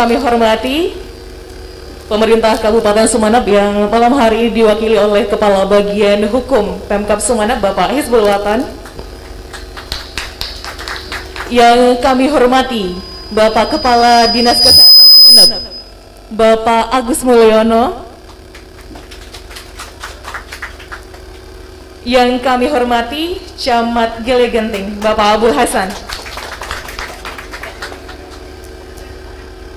kami hormati pemerintah Kabupaten Sumeneb yang malam hari ini diwakili oleh Kepala Bagian Hukum Pemkab Sumeneb Bapak Hizbul Watan. Yang kami hormati Bapak Kepala Dinas Kesehatan Sumeneb Bapak Agus Mulyono. Yang kami hormati Camat Gele Genting Bapak Abdul Hasan.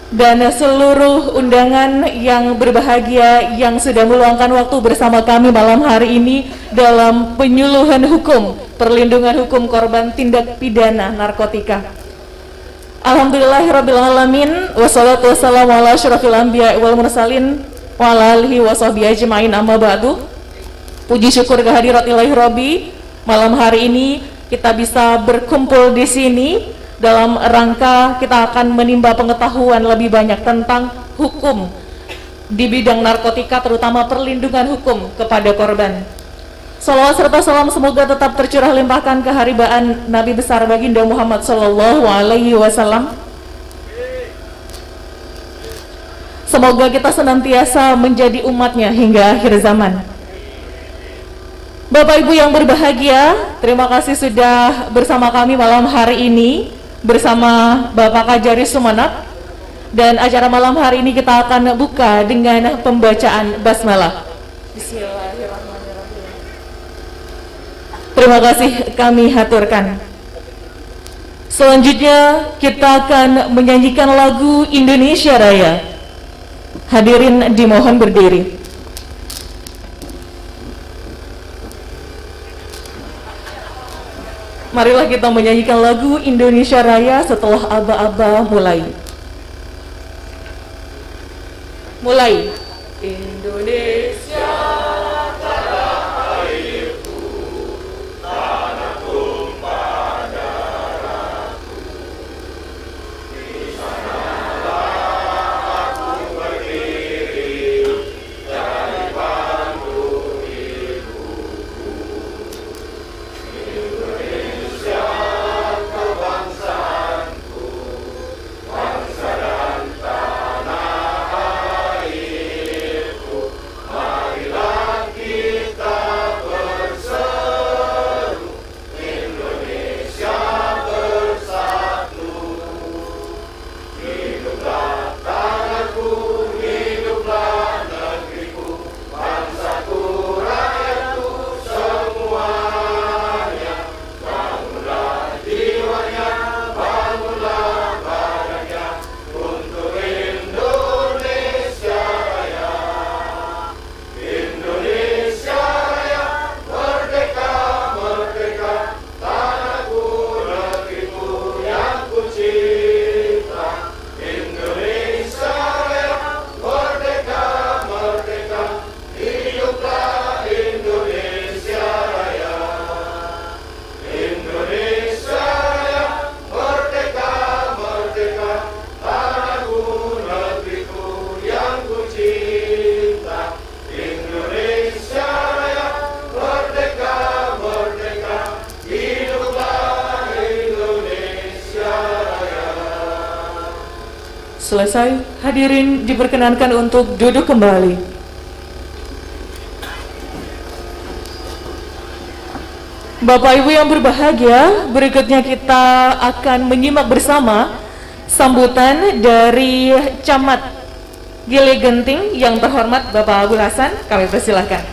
Dan seluruh undangan yang berbahagia yang sudah meluangkan waktu bersama kami malam hari ini dalam penyuluhan hukum, perlindungan hukum korban tindak pidana narkotika. Alhamdulillahirrabbilalamin, wassalatu wassalamu ala asyrafil anbiya wal mursalin wa ala alihi wa sahbihi ajma'in, amma ba'du. Puji syukur kehadirat ilahi Rabbi, malam hari ini kita bisa berkumpul di sini dalam rangka kita akan menimba pengetahuan lebih banyak tentang hukum di bidang narkotika, terutama perlindungan hukum kepada korban. Salawat serta salam semoga tetap tercurah limpahkan keharibaan Nabi besar baginda Muhammad Sallallahu Alaihi Wasallam. Semoga kita senantiasa menjadi umatnya hingga akhir zaman. Bapak Ibu yang berbahagia, terima kasih sudah bersama kami malam hari ini bersama Bapak Kajari Sumeneb, dan acara malam hari ini kita akan buka dengan pembacaan basmalah. Bismillahirrahmanirrahim. Terima kasih kami haturkan. Selanjutnya kita akan menyanyikan lagu Indonesia Raya. Hadirin dimohon berdiri. Marilah kita menyanyikan lagu Indonesia Raya setelah aba-aba mulai. Mulai. Indonesia tanah airku, tanah tumpah darahku. Di sanalah aku berdiri, jadi bantu ibuku. Indonesia kebangsaanku, bangsa dan tanah airku. Marilah kita berseru, Indonesia bersatu. Hiduplah tanahku, hiduplah negeriku, bangsaku, rakyatku semuanya. Bangunlah jiwanya, bangunlah badannya untuk Indonesia Raya. Indonesia Raya, merdeka, merdeka, tanahku, negeriku yang ku cinta. Indonesia Raya, merdeka, merdeka, hiduplah Indonesia Raya. Indonesia Raya, merdeka, merdeka, tanahku, negeriku yang ku cinta. Indonesia Raya, merdeka, merdeka, hiduplah Indonesia Raya. Selesai, hadirin diperkenankan untuk duduk kembali. Bapak Ibu yang berbahagia, berikutnya kita akan menyimak bersama sambutan dari Camat Gele Genting yang terhormat Bapak Abdul Hasan. Kami persilahkan.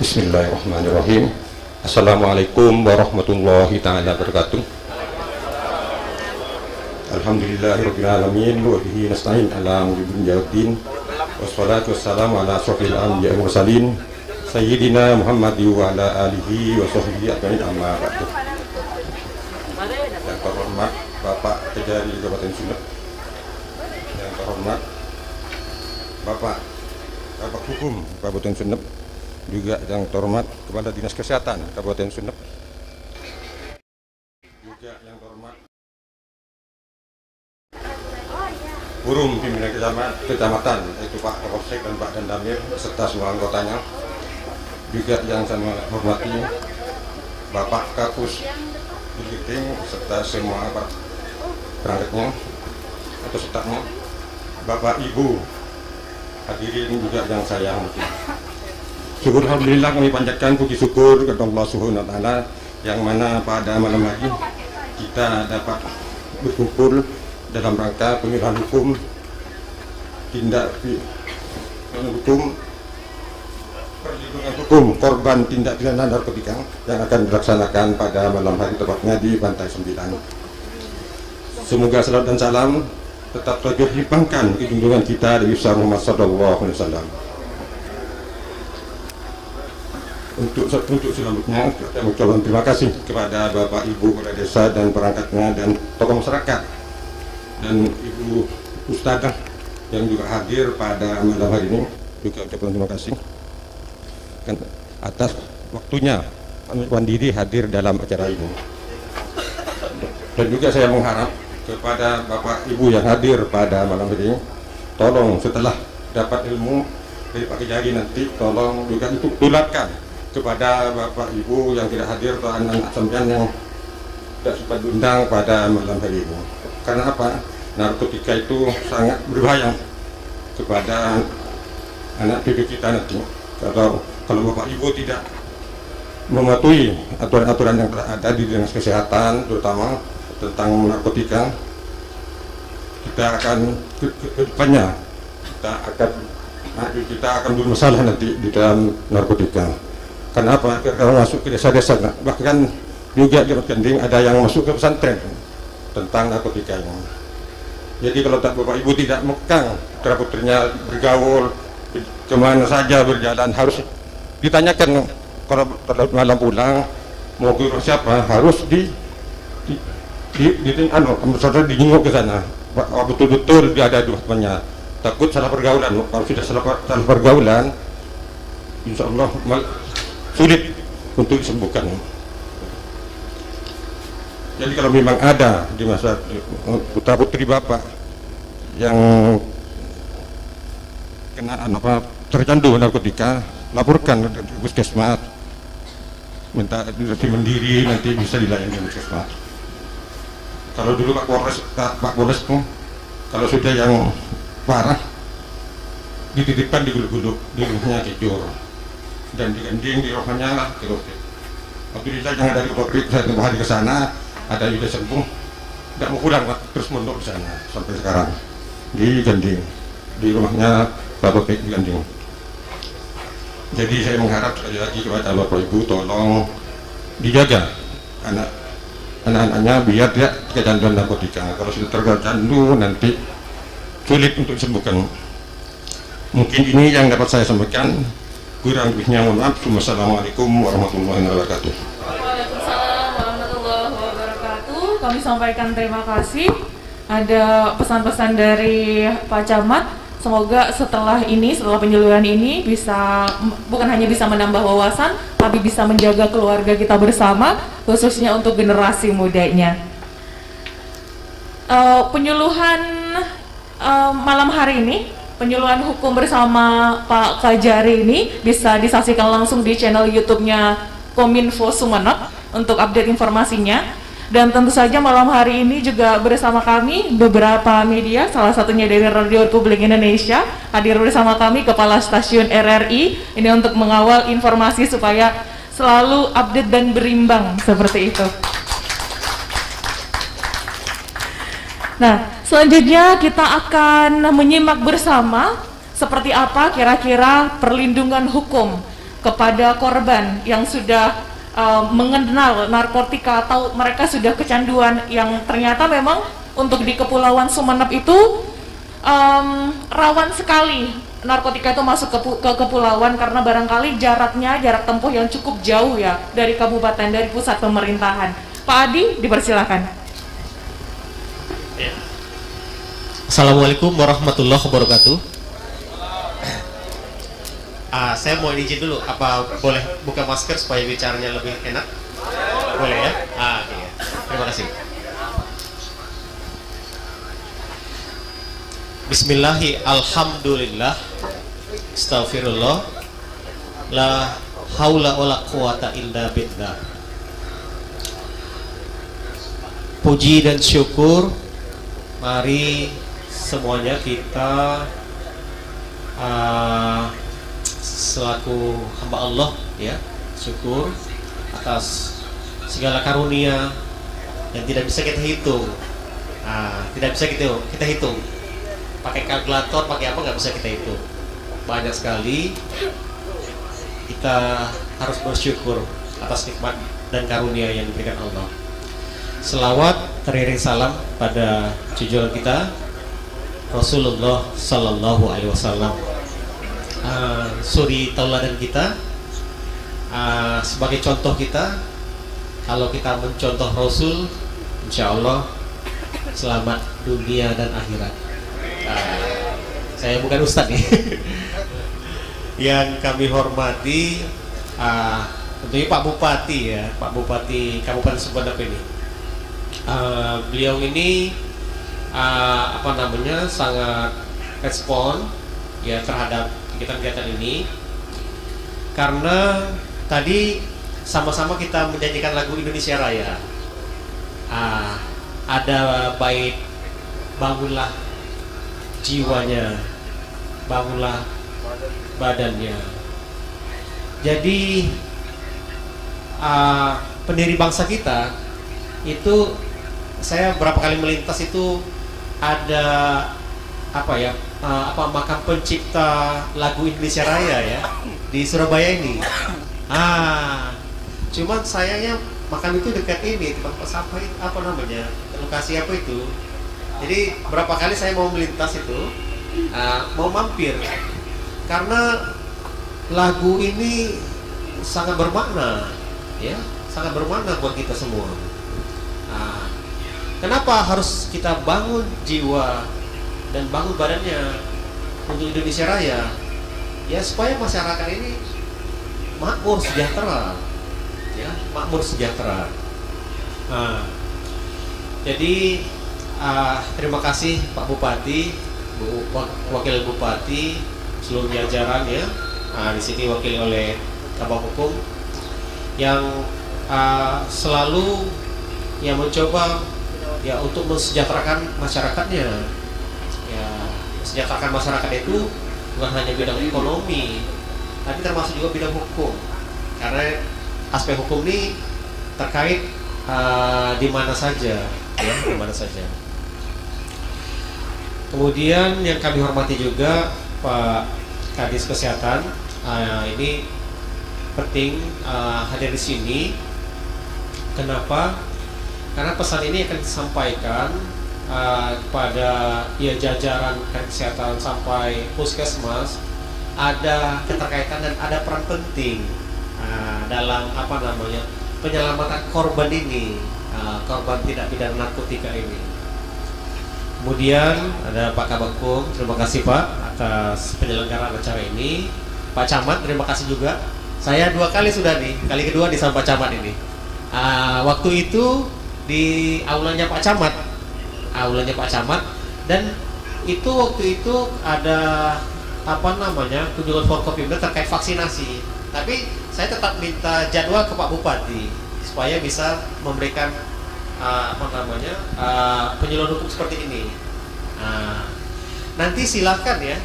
Bismillahirrahmanirrahim. Assalamualaikum warahmatullahi ta'ala wabarakatuh. Alhamdulillahirrahmanirrahim. Wa bihi nasta'in ala umuri dunya waddin. Wassalatu wassalamu ala asyrafil anbiya'i wal mursalin Sayyidina Muhammad wa ala alihi wa sahbihi ajma'in, amma ba'du. Yang terhormat Bapak Kejari Kabupaten Sumeneb, yang terhormat Bapak Hukum Kabupaten Sumeneb, juga yang terhormat Kepala Dinas Kesehatan Kabupaten Sumeneb, juga yang terhormat Burum pimpinan kecamatan, yaitu Pak Kapolsek dan Pak Dandamir serta semua anggotanya, juga yang saya hormati Bapak Kapus Digiting serta semua perangkatnya atau stafnya, Bapak Ibu hadirin juga yang saya hormati. Syukur alhamdulillah kami panjatkan puji syukur kepada Allah Subhanahu wa taala yang mana pada malam hari kita dapat berkumpul dalam rangka pemilihan hukum tindak hukum perlindungan hukum korban tindak pidana narkotika yang akan dilaksanakan pada malam hari tepatnya di Pantai 9. Semoga salam dan salam tetap terlimpahkan ke junjungan kita Nabi Muhammad sallallahu alaihi wasallam. Untuk selanjutnya saya mengucapkan terima kasih kepada Bapak Ibu Kepala Desa dan perangkatnya dan tokoh masyarakat dan Ibu Ustadzah yang juga hadir pada malam hari ini, juga ucapkan terima kasih atas waktunya diri hadir dalam acara ini. Dan juga saya mengharap kepada Bapak Ibu yang hadir pada malam ini, tolong setelah dapat ilmu dari Pak Kejari nanti tolong juga untuk tularkan kepada Bapak Ibu yang tidak hadir atau anak-anak sampean yang tidak sempat diundang pada malam hari ini. Karena apa? Narkotika itu sangat berbahaya kepada anak cucu kita nanti. Kalau Bapak Ibu tidak mematuhi aturan-aturan yang ada di dinas kesehatan, terutama tentang narkotika, kita akan kedepannya kita akan bermasalah nanti di dalam narkotika. Karena apa? Kalau masuk ke desa-desa, bahkan juga di Kending ada yang masuk ke pesantren tentang narkotika ini. Jadi kalau Bapak Ibu tidak mekang putra-putrinya bergaul kemana saja berjalan, harus ditanyakan kalau malam pulang mau ke siapa, harus dijenguk ke sana. Betul-betul dia ada dua temannya. Takut salah pergaulan. Kalau sudah salah pergaulan, insya Allah sulit untuk disembuhkan. Jadi kalau memang ada di masa putra putri Bapak yang kena tercandu narkotika, laporkan ke puskesmas, minta mendiri, nanti bisa dilayani puskesmas. Kalau dulu Pak Polres tuh, kalau sudah yang parah dititipkan di Gulug-Gulug, di rumahnya Kejur, dan di Kending di rumahnya lah Kelopik. Waktu kita yang dari Kelopik saya tunggu hari ke sana, ada juga sembuh, tidak mau pulang Pak, terus mondok di sana sampai sekarang di Kending, di rumahnya Bapak Pek di Kending. Jadi saya mengharap sekali lagi kepada Bapak Ibu tolong dijaga anak-anaknya biar tidak kecanduan narkotika. Kalau sudah tercandu nanti sulit untuk disembuhkan. Mungkin ini yang dapat saya sampaikan. Kurang lebihnya mohon maaf. Wassalamualaikum warahmatullahi wabarakatuh. Waalaikumsalam warahmatullahi wabarakatuh. Kami sampaikan terima kasih. Ada pesan-pesan dari Pak Camat. Semoga setelah penyeluruhan ini bisa bukan hanya bisa menambah wawasan, tapi bisa menjaga keluarga kita bersama, khususnya untuk generasi mudanya. Penyuluhan malam hari ini, penyuluhan hukum bersama Pak Kajari ini bisa disaksikan langsung di channel YouTube-nya Kominfo Sumeneb untuk update informasinya. Dan tentu saja malam hari ini juga bersama kami beberapa media, salah satunya dari Radio Republik Indonesia, hadir bersama kami Kepala Stasiun RRI, ini untuk mengawal informasi supaya selalu update dan berimbang seperti itu. Nah, selanjutnya kita akan menyimak bersama seperti apa kira-kira perlindungan hukum kepada korban yang sudah mengenal narkotika atau mereka sudah kecanduan, yang ternyata memang untuk di Kepulauan Sumeneb itu rawan sekali narkotika itu masuk ke kepulauan karena barangkali jarak tempuh yang cukup jauh ya dari kabupaten, dari pusat pemerintahan. Pak Adi, dipersilakan. Ya. Assalamualaikum warahmatullahi wabarakatuh. Saya mau izin dulu, apa boleh buka masker supaya bicaranya lebih enak? Boleh ya? Oke. Terima kasih. Bismillahi, alhamdulillah, astaghfirullah, la haula wala quwata illa billah. puji dan syukur, mari semuanya kita selaku hamba Allah ya, syukur atas segala karunia yang tidak bisa kita hitung. Tidak bisa kita hitung. Pakai kalkulator, pakai apa, nggak bisa kita hitung. Banyak sekali. Kita harus bersyukur atas nikmat dan karunia yang diberikan Allah. Selawat teriring salam pada junjungan kita Rasulullah Sallallahu Alaihi Wasallam, suri tauladan kita, sebagai contoh kita. Kalau kita mencontoh Rasul, insya Allah selamat dunia dan akhirat. Saya bukan ustadz nih. Yang kami hormati tentunya Pak Bupati ya, Pak Bupati Kabupaten Sumbawa ini. Beliau ini sangat respon ya terhadap kegiatan-kegiatan ini, karena tadi sama-sama kita menyanyikan lagu Indonesia Raya. Ada bait bangunlah jiwanya, bangunlah badannya. Jadi pendiri bangsa kita itu, saya berapa kali melintas itu ada makam pencipta lagu Indonesia Raya ya di Surabaya ini. Cuman sayangnya makam itu dekat ini tempat sampah, lokasi apa itu. Jadi berapa kali saya mau melintas itu, mau mampir, karena lagu ini sangat bermakna ya, sangat bermakna buat kita semua. Kenapa harus kita bangun jiwa dan bangun badannya untuk Indonesia Raya? Ya supaya masyarakat ini makmur sejahtera, ya makmur sejahtera. Jadi terima kasih Pak Bupati, Wakil Bupati, seluruh jajaran ya. Di sini wakil oleh Kabak Hukum yang selalu yang mencoba ya untuk mensejahterakan masyarakatnya. Ya, mensejahterakan masyarakat itu bukan hanya bidang ekonomi, tapi termasuk juga bidang hukum. Karena aspek hukum ini terkait di mana saja, ya, di mana saja. Kemudian yang kami hormati juga Pak Kadis Kesehatan, ini penting hadir di sini. Kenapa? Karena pesan ini akan disampaikan kepada ya jajaran kesehatan sampai puskesmas, ada keterkaitan dan ada peran penting dalam penyelamatan korban ini, korban tindak pidana narkotika ini. Kemudian ada Pak Kabagkum, terima kasih Pak atas penyelenggaraan acara ini. Pak Camat, terima kasih juga. Saya 2 kali sudah nih, kali kedua di sama Pak Camat ini. Waktu itu di aulanya Pak Camat, dan itu waktu itu ada kunjungan Forkopimda terkait vaksinasi. Tapi saya tetap minta jadwal ke Pak Bupati supaya bisa memberikan penyuluhan hukum seperti ini. Nanti silakan ya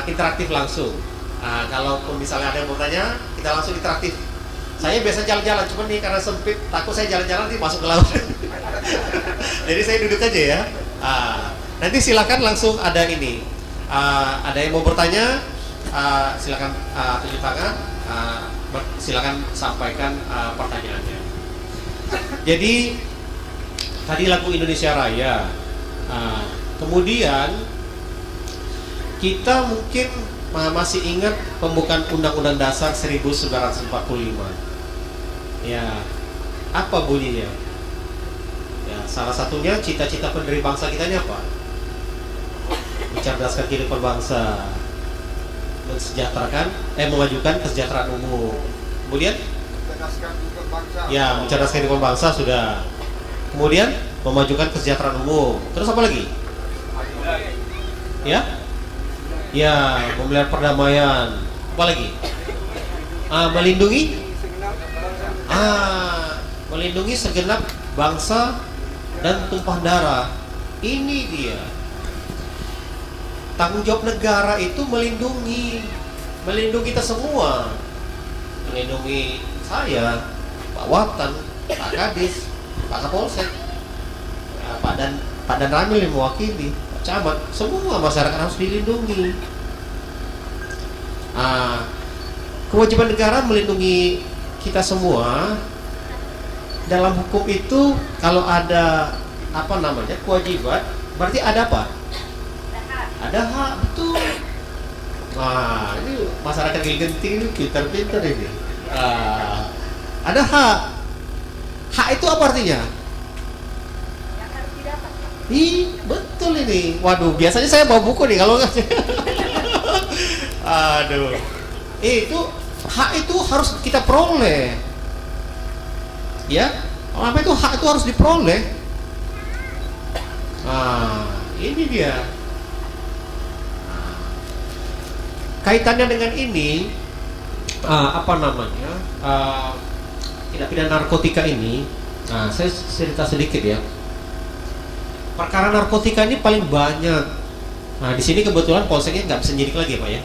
interaktif langsung. Kalaupun misalnya ada yang mau tanya, kita langsung interaktif. Saya biasa jalan-jalan, cuman nih karena sempit, takut saya jalan-jalan nanti masuk ke laut. Jadi saya duduk aja ya. Nanti silakan langsung ada ini. Ada yang mau bertanya, silakan tunjuk tangan, silakan sampaikan pertanyaannya. Jadi tadi lagu Indonesia Raya. Kemudian kita mungkin masih ingat pembukaan Undang-Undang Dasar 1945. Ya, apa bunyinya? Ya, salah satunya cita-cita pendiri bangsa kita ini apa? Mencerdaskan kehidupan bangsa, memajukan kesejahteraan umum. Kemudian, ya, mencerdaskan kehidupan bangsa sudah. Kemudian memajukan kesejahteraan umum. Terus apa lagi? Ya, ya, memelihara perdamaian. Apa lagi? Melindungi segenap bangsa dan tumpah darah. Ini dia tanggung jawab negara itu melindungi kita semua, melindungi saya, Pak Watan, Pak Kadis, Pak Kapolsek, Pak Dan Ramil yang mewakili, Pak Camat, semua masyarakat harus dilindungi. Kewajiban negara melindungi kita semua. Dalam hukum itu kalau ada kewajiban, berarti ada apa? Ada hak, betul. Nah, ini masyarakat genting ini pintar-pintar ini. Ada hak. Hak itu apa artinya? Yang harus didapat. Betul ini. Waduh, biasanya saya bawa buku nih kalau nggak. Aduh. Itu hak itu harus kita peroleh. Ya, apa itu hak itu harus diperoleh. Ini dia. Kaitannya dengan ini, tindak pidana narkotika ini. Saya cerita sedikit ya. Perkara narkotika ini paling banyak. Di sini kebetulan polseknya nggak bisa nyidik lagi, Pak ya.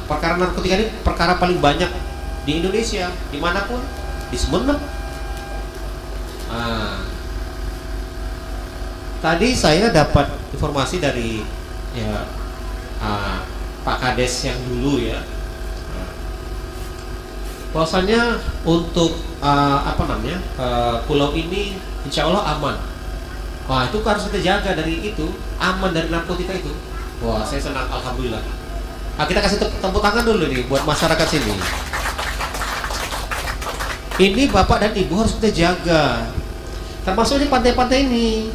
Perkara narkotika ini perkara paling banyak di Indonesia, dimanapun, di Sumeneb. Tadi saya dapat informasi dari Pak Kades yang dulu ya, bahwasannya untuk pulau ini insya Allah aman. Wah, itu harus kita jaga dari itu, aman dari narkotika itu. Wah, saya senang, alhamdulillah. Kita kasih tepuk tangan dulu nih buat masyarakat sini. Ini Bapak dan Ibu harus kita jaga. Termasuk di pantai-pantai ini.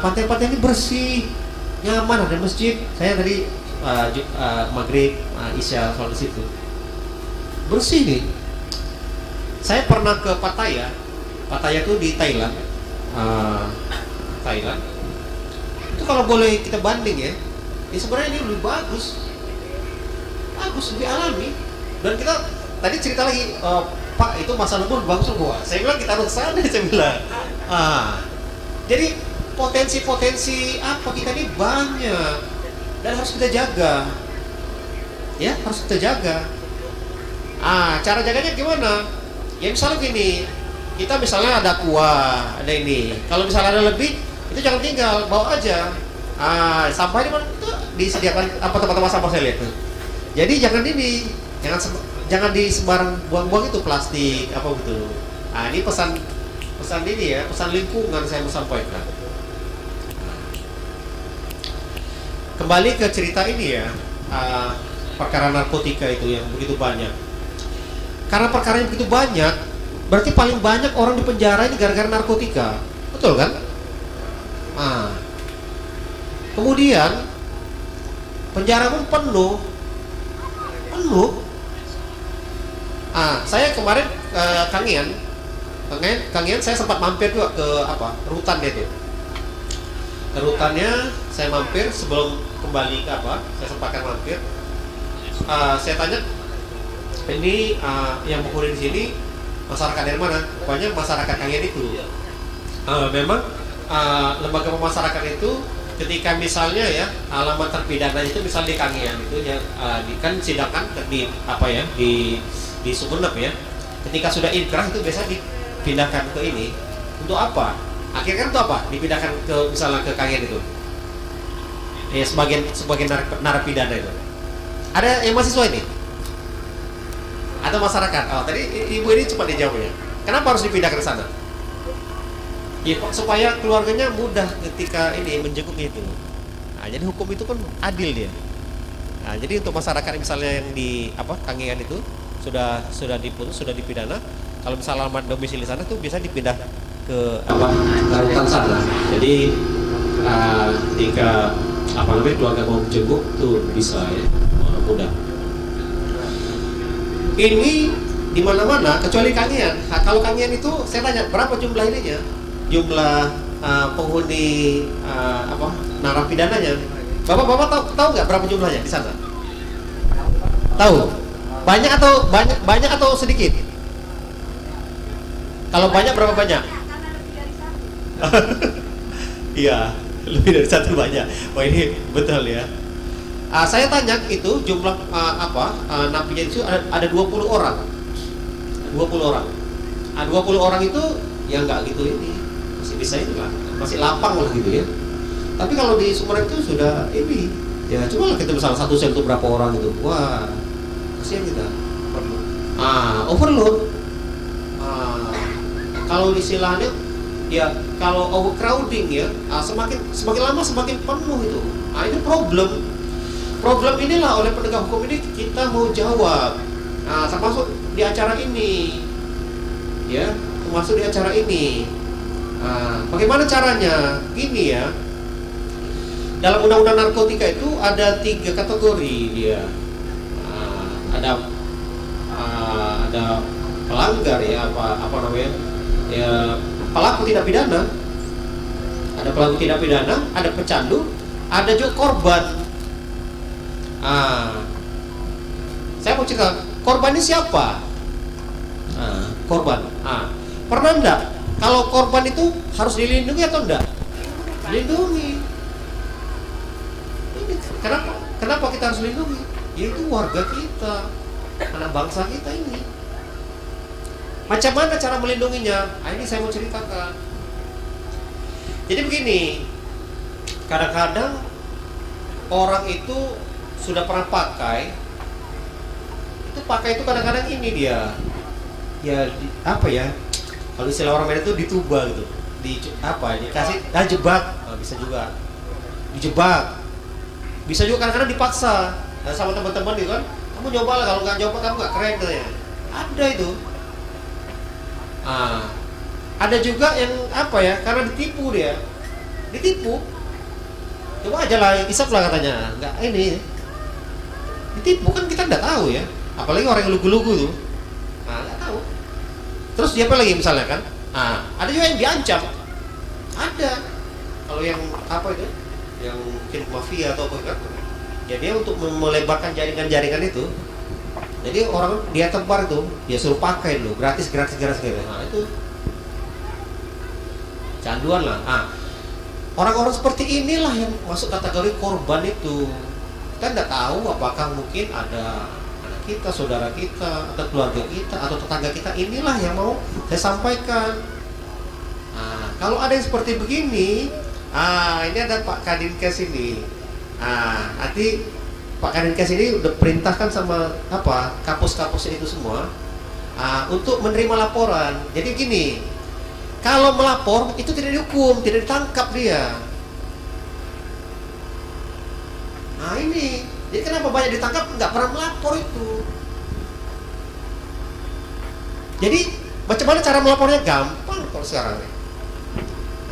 Pantai-pantai ini bersih, nyaman, ada masjid. Saya tadi maghrib, isya sholat di situ. Bersih nih. Saya pernah ke Pattaya. Pattaya itu di Thailand. Thailand. Itu kalau boleh kita banding ya, sebenarnya ini lebih bagus, lebih alami. Dan kita tadi cerita lagi, Pak itu masa lumpur bagus loh. Saya bilang kita harus sana, saya bilang. Jadi potensi-potensi kita ini banyak dan harus kita jaga. Ya, harus kita jaga. Cara jaganya gimana? Ya misalnya gini, kita misalnya ada kuah, ada ini. Kalau misalnya ada lebih, itu jangan tinggal, bawa aja. Sampah di mana itu disediakan tempat-tempat sampah saya lihat tuh. Jadi jangan di sembarang buang-buang itu plastik gitu. Ini pesan ini ya, pesan lingkungan saya mau sampaikan. Kembali ke cerita ini ya, perkara narkotika itu yang begitu banyak. Karena perkara yang begitu banyak, berarti paling banyak orang di penjara ini gara-gara narkotika, betul kan? Kemudian penjara pun penuh. Saya kemarin Kangian saya sempat mampir juga ke rutan dia tuh. Ke rutannya saya mampir sebelum kembali ke saya sempatkan mampir. Saya tanya, ini yang menghuni di sini masyarakat dari mana? Pokoknya masyarakat Kangian itu. Memang lembaga pemasyarakatan itu ketika misalnya ya alamat terpidana itu misalnya di Kangian itu ya kan sidangkan di Sumeneb ya. Ketika sudah inkrah itu biasa dipindahkan ke ini. Untuk apa? Akhirnya kan itu apa? Dipindahkan ke misalnya ke Kangian itu. Ya sebagian narapidana itu. Ada yang mahasiswa ini? Atau masyarakat? Tadi ibu ini cepat dijawabnya. Kenapa harus dipindahkan ke sana? Ya, supaya keluarganya mudah ketika ini menjenguk itu. Jadi hukum itu kan adil dia. Jadi untuk masyarakat misalnya yang di Kangian itu sudah diputus, sudah dipidana, kalau misalnya alamat domisili sana tuh bisa dipindah ke rutan sana. Jadi ketika keluarga mau menjenguk tuh bisa ya, mudah. Ini di mana-mana kecuali Kangian. Kalau Kangian itu saya tanya berapa jumlah ininya? Jumlah penghuni narapidananya. Bapak tahu nggak berapa jumlahnya di sana? Tahu? Banyak atau sedikit? Kalau banyak berapa banyak? Iya, lebih dari satu banyak. Wah ini betul ya. Saya tanya itu jumlah napinya itu ada 20 orang. 20 orang. 20 orang itu ya nggak gitu ini. Masih bisa itu lah. Masih lapang lah gitu ya. Tapi kalau di Sumeneb itu sudah ini. Ya coba lah kita misalnya satu sel itu berapa orang itu. Wah, kasihan kita. Overload. Kalau istilahnya ya kalau overcrowding ya, semakin lama semakin penuh itu. Ini problem inilah oleh penegak hukum ini kita mau jawab. Termasuk di acara ini, ya, termasuk di acara ini. Bagaimana caranya? Gini ya, dalam undang-undang narkotika itu ada 3 kategori dia. Ada pelanggar ya, apa namanya? Ya, pelaku tidak pidana. Ada pelaku tidak pidana, ada pecandu, ada juga korban. Saya mau cerita, korban ini siapa? Korban. Pernah enggak kalau korban itu harus dilindungi atau enggak? Dilindungi. Ini kenapa kita harus lindungi? Yaitu warga kita, anak bangsa kita ini. Macam mana cara melindunginya? Ini saya mau ceritakan. Jadi begini, kadang-kadang orang itu sudah pernah pakai, itu kadang-kadang ini dia, ya apa ya? Kalau istilah orang Medan itu dituba gitu, dikasih, jebak, bisa juga, dijebak, bisa juga kadang-kadang dipaksa. Sama teman-teman gitu kan, kamu nyobalah, kalau nggak nyoba kamu nggak keren katanya. Ada itu. Ada juga yang karena ditipu dia, coba aja lah, isap lah katanya, nggak ini, ditipu kan kita nggak tahu ya, apalagi orang yang lugu-lugu tuh, nggak tahu. Terus dia apa lagi misalnya kan, ada juga yang diancam, ada, kalau yang yang mungkin mafia atau apa kan, ya dia untuk melebarkan jaringan-jaringan itu. Jadi orang dia tebar itu, dia suruh pakai dulu, gratis. Itu canduan lah. Orang-orang seperti inilah yang masuk kategori korban itu. Kita tidak tahu apakah mungkin ada anak kita, saudara kita, atau keluarga kita, atau tetangga kita. Inilah yang mau saya sampaikan. Kalau ada yang seperti begini, ini ada Pak Kadinkes ini. Nanti Pak Kadinkes ini udah perintahkan sama kapus-kapusnya itu semua untuk menerima laporan. Jadi gini, kalau melapor itu tidak dihukum, tidak ditangkap dia. Ini, jadi kenapa banyak ditangkap nggak pernah melapor itu. Jadi macam mana cara melapornya? Gampang kalau sekarang.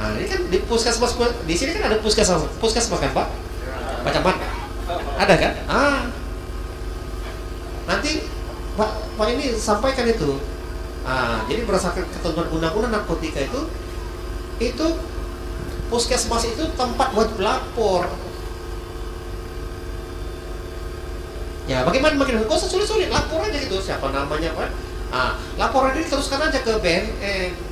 Ini kan di puskesmas, di sini kan ada puskesmas kan Pak? Macam mana? Ada kan? Nanti Pak ini sampaikan itu. Jadi berdasarkan ketentuan undang-undang narkotika itu puskesmas itu tempat wajib lapor. Ya bagaimana makin kok sulit-sulit, lapor aja gitu, siapa namanya Pak? Laporan ini teruskan aja ke BNN.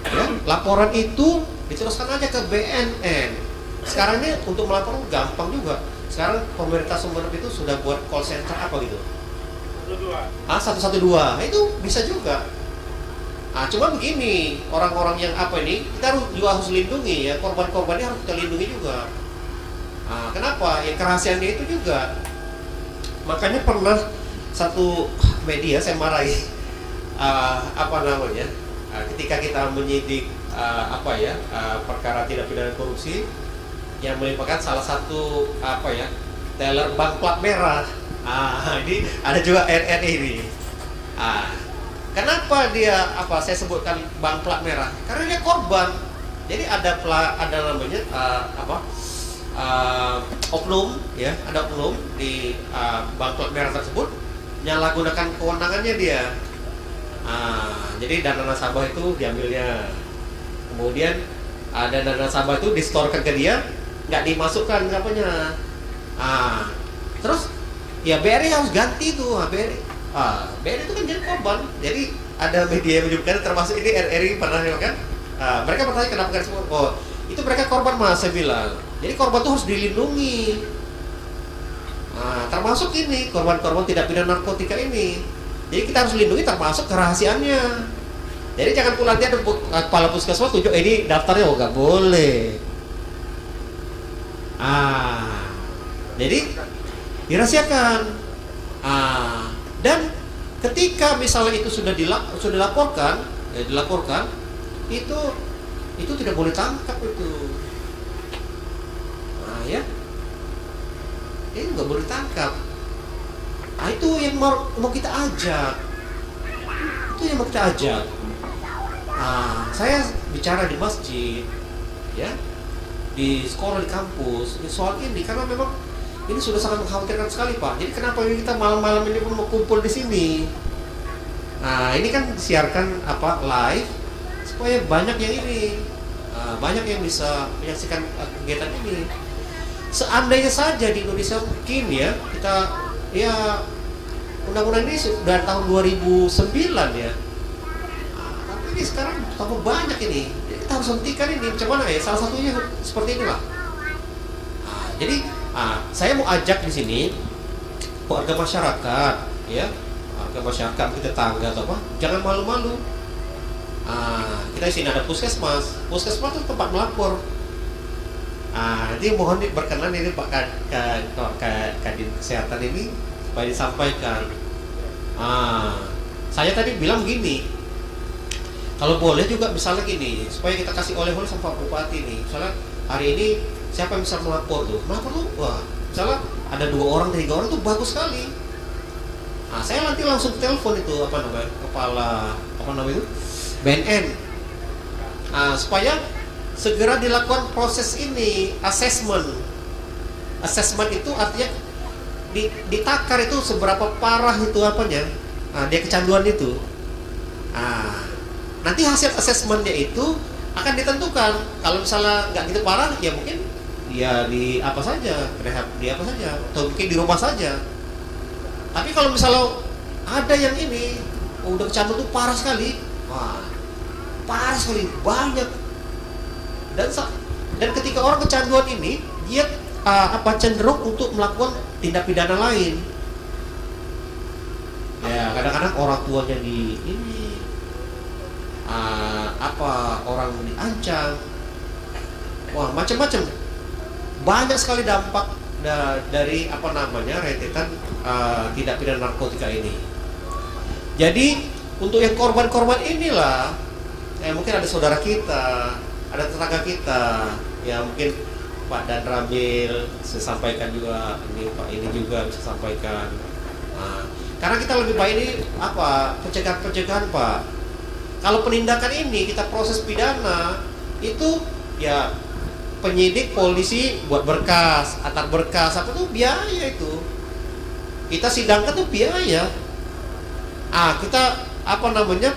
Ya, laporan itu diteruskan aja ke BNN. Sekarang ini untuk melapor gampang juga. Sekarang pemerintah Sumeneb itu sudah buat call center apa gitu. 112. Itu bisa juga. Cuma begini, orang-orang yang kita juga harus lindungi ya, korban-korbannya harus kita lindungi juga. Kenapa? Ya kerahasiaannya itu juga. Makanya pernah satu media saya marahi ketika kita menyidik perkara tindak pidana korupsi yang melibatkan salah satu teller bank plat merah. Ini ada juga RRI ini. Kenapa dia saya sebutkan bank plat merah? Karena dia korban. Jadi ada namanya oknum ya, ada oknum di bank plat merah tersebut menyalahgunakan kewenangannya dia. Jadi dana nasabah itu diambilnya, kemudian ada dana nasabah itu distorkan ke dia, nggak dimasukkan apanya. Terus ya BRI harus ganti tuh. BRI itu kan jadi korban. Jadi ada media yang menyebutkan, termasuk ini RRI pernah kan, Mereka bertanya kenapa garis polisi? Oh, itu mereka korban mas, saya bilang. Jadi korban itu harus dilindungi. Termasuk ini korban-korban tidak pidana narkotika ini. Jadi kita harus lindungi termasuk kerahasiaannya. Jadi jangan pula nanti ada kepala puskesmas tunjuk ini daftarnya, oh nggak boleh. Jadi dirahasiakan. Dan ketika misalnya itu sudah dilaporkan, itu tidak boleh tangkap itu. Ya, ini nggak boleh tangkap. Itu yang mau kita ajak. Saya bicara di masjid, ya, di sekolah, di kampus, soal ini karena memang ini sudah sangat mengkhawatirkan sekali Pak. Jadi kenapa kita malam-malam ini pun mau kumpul di sini? Ini kan disiarkan live supaya banyak yang ini, banyak yang bisa menyaksikan kegiatan ini. Seandainya saja di Indonesia mungkin ya kita undang-undang ini sudah tahun 2009 ya. Tapi ini sekarang tambah banyak ini. Jadi kita harus hentikan ini. Macam mana ya? Salah satunya seperti inilah. Jadi saya mau ajak di sini warga masyarakat, ya, warga masyarakat kita tetangga atau apa, jangan malu-malu. Kita di sini ada puskesmas itu tempat melapor. Nanti mohon berkenan ini Pak Kadin Kesehatan ini supaya disampaikan. Saya tadi bilang gini, kalau boleh juga misalnya gini, supaya kita kasih oleh-oleh sama Pak Bupati nih. Misalnya hari ini siapa yang bisa melapor tuh? Melapor tuh, wah, misalnya ada 2 orang, 3 orang tuh bagus sekali. Saya nanti langsung telepon itu kepala BNN, supaya segera dilakukan proses ini, assessment itu artinya ditakar itu seberapa parah itu dia kecanduan itu. Nanti hasil assessmentnya itu akan ditentukan. Kalau misalnya nggak gitu parah, ya mungkin dia di apa saja, rehab di apa saja, atau mungkin di rumah saja. Tapi kalau misalnya ada yang ini udah kecanduan itu parah sekali, parah sekali, banyak. Dan ketika orang kecanduan ini, dia cenderung untuk melakukan tindak pidana lain. Ya, kadang-kadang orang tuanya di ini, orang diancam, macam-macam. Banyak sekali dampak dari rentetan tindak pidana narkotika ini. Jadi untuk yang korban-korban inilah, mungkin ada saudara kita, ada tetangga kita, ya mungkin Pak Dan Ramil saya sampaikan juga, ini Pak ini juga bisa sampaikan. Karena kita lebih baik ini pencegahan Pak. Kalau penindakan ini kita proses pidana itu ya penyidik polisi buat berkas, antar berkas tuh biaya itu. Kita sidangkan tuh biaya. Kita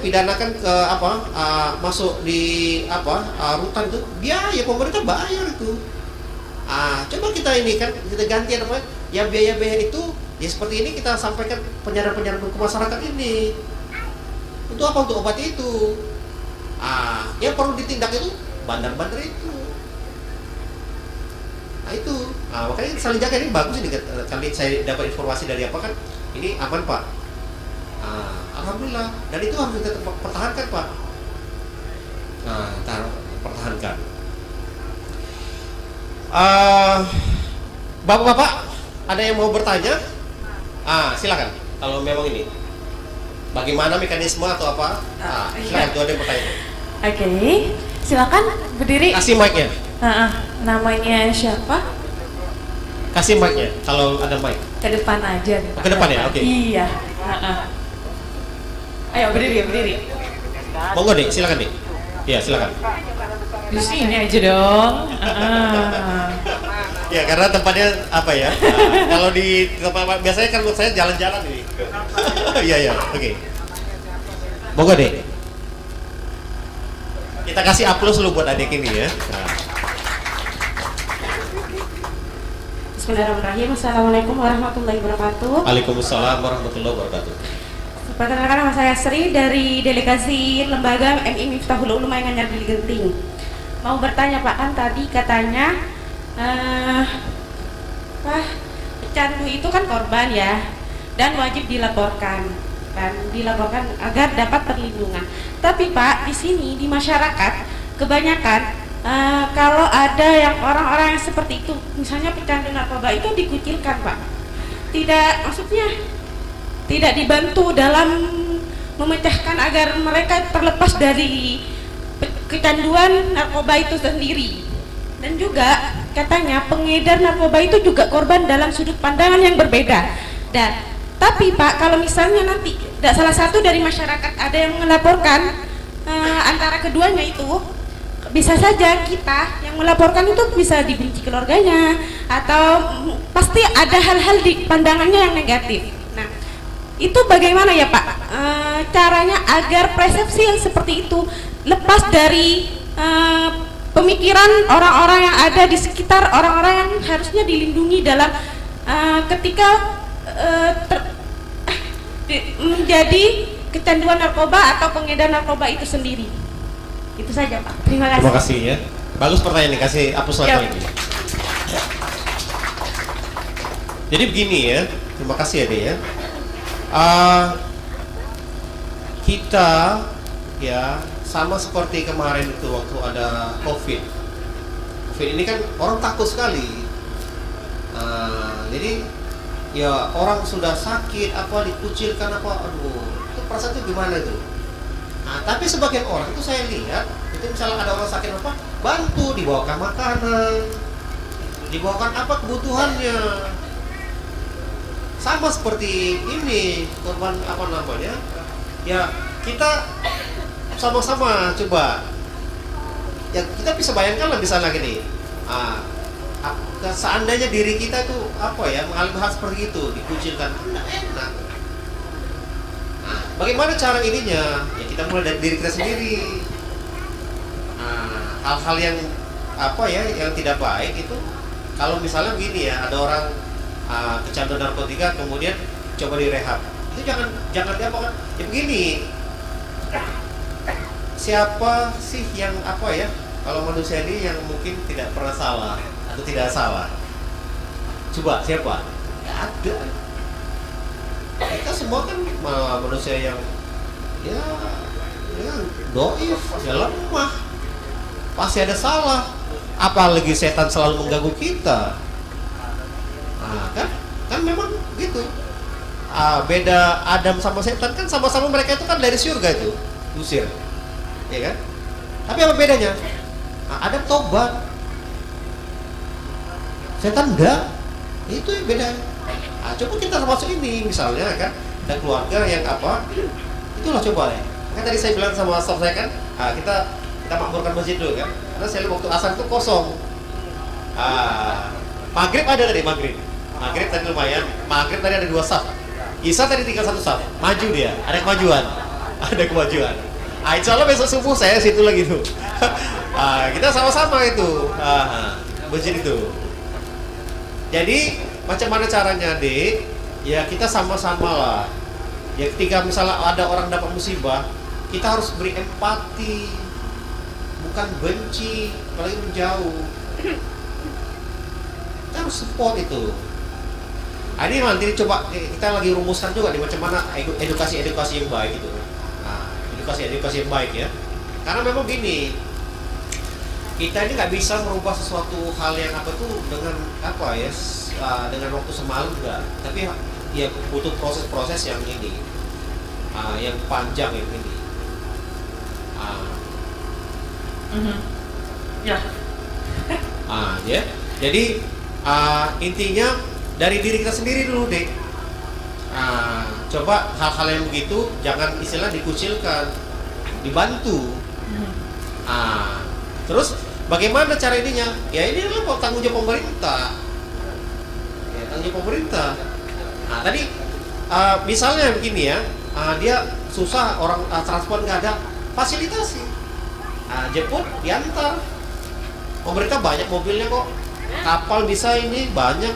pidanakan ke masuk di rutan itu biaya, pemerintah bayar itu. Coba kita ini kan kita gantian ya biaya-biaya itu ya seperti ini kita sampaikan penjara-penjara ke masyarakat ini. Untuk apa? Untuk obat itu. Yang perlu ditindak itu bandar-bandar itu. Itu. Makanya saling jaga ini bagus ini. Kali saya dapat informasi dari ini aman Pak. Alhamdulillah, dan itu harus kita pertahankan Pak. Pertahankan. Bapak-bapak, ada yang mau bertanya? Silakan. Kalau memang ini, bagaimana mekanisme atau apa? Silakan, itu ada yang bertanya. Oke, silakan berdiri. Kasih mic-nya. Namanya siapa? Kasih mic-nya. Kalau ada mic. Ke depan aja. Ke depan ya, oke. Iya. Ayo berdiri. Monggo Dek, silakan Dek. Iya, silakan. Di sini aja dong. Ya, karena tempatnya kalau di tempat biasanya kan buat saya jalan-jalan ini. Iya, oke. Monggo Dek. Kita kasih aplaus dulu buat adik ini ya. Bismillahirrahmanirrahim. Assalamualaikum warahmatullahi wabarakatuh. Waalaikumsalam warahmatullahi wabarakatuh. Perkenalkan, nama saya Sri dari delegasi lembaga MI Miftahul Ulum Anyar Gili Genting. Mau bertanya Pak, kan tadi katanya pecandu itu kan korban ya, dan wajib dilaporkan agar dapat perlindungan. Tapi Pak, di sini di masyarakat kebanyakan kalau ada yang orang-orang yang seperti itu, misalnya pecandu narkoba itu dikucilkan Pak. Maksudnya tidak dibantu dalam memecahkan agar mereka terlepas dari kecanduan narkoba itu sendiri. Dan juga katanya pengedar narkoba itu juga korban dalam sudut pandangan yang berbeda. Tapi Pak, kalau misalnya nanti salah satu dari masyarakat ada yang melaporkan antara keduanya itu, bisa saja kita yang melaporkan itu bisa dibenci keluarganya, atau pasti ada hal-hal di pandangannya yang negatif. Nah, itu bagaimana ya Pak caranya agar persepsi yang seperti itu lepas dari pemikiran orang-orang yang ada di sekitar orang-orang yang harusnya dilindungi dalam ketika menjadi kecanduan narkoba atau pengedar narkoba itu sendiri. Itu saja Pak. Terima kasih. Terima kasih ya. Bagus pertanyaan nih, kasih hapus lagi ini. Jadi begini ya, terima kasih ya Dek ya. Kita ya sama seperti kemarin itu waktu ada COVID ini kan orang takut sekali. Jadi ya orang sudah sakit apa dikucilkan apa, aduh itu perasaan itu gimana itu. Nah, tapi sebagian orang itu saya lihat itu misalnya ada orang sakit apa, bantu dibawakan makanan, dibawakan apa kebutuhannya. Sama seperti ini korban apa namanya ya, kita sama-sama coba ya, kita bisa bayangkan lah misalnya gini, seandainya diri kita itu apa ya mengalami hal seperti itu, dikucilkan, enggak enak. Nah, bagaimana cara ininya ya, kita mulai dari diri kita sendiri. Hal-hal yang apa ya yang tidak baik itu, kalau misalnya begini ya, ada orang kecanduan narkotika kemudian coba direhab, itu jangan diapakan ya. Begini, siapa sih yang apa ya, kalau manusia ini yang mungkin tidak pernah salah atau tidak salah, coba siapa? Nggak ada. Kita semua kan manusia yang ya doif, ya lemah, pasti ada salah. Apalagi setan selalu mengganggu kita. Nah, kan memang gitu. Beda Adam sama setan kan sama-sama mereka itu kan dari surga itu diusir, ya kan? Tapi apa bedanya? Adam tobat, setan enggak. Itu yang beda. Coba kita termasuk ini misalnya kan, dan keluarga yang apa? Itulah coba ya. Kan tadi saya bilang sama staff saya kan, kita makmurkan masjid dulu kan. Karena saya lihat waktu asar itu kosong. Maghrib ada tadi Maghrib tadi lumayan. Maghrib tadi ada 2 saf. Isya tadi tinggal 1 saf. Maju dia, ada kemajuan. Insya Allah besok subuh saya situ lagi tuh. Kita sama-sama itu masjid itu. Jadi macam mana caranya Dek? Ya kita sama-sama lah. Ya ketika misalnya ada orang dapat musibah, kita harus beri empati, bukan benci, apalagi menjauh. Kita harus support itu. Ini nanti coba kita lagi rumuskan juga nih macam mana edukasi yang baik itu. Edukasi yang baik ya. Karena memang gini, kita ini nggak bisa merubah sesuatu hal yang apa tuh dengan apa ya, dengan waktu semalam enggak. Tapi ya butuh proses-proses yang ini, yang panjang yang ini. Ya. Ya. Jadi intinya dari diri kita sendiri dulu Dek. Coba hal-hal yang begitu jangan istilah dikucilkan, dibantu. Terus bagaimana cara ininya? Ya ini adalah tanggung jawab pemerintah. Ya, tanggung jawab pemerintah. Tadi misalnya begini ya, dia susah orang transport nggak ada, fasilitasi. Jemput, diantar. Pemerintah banyak mobilnya kok. Kapal bisa ini banyak.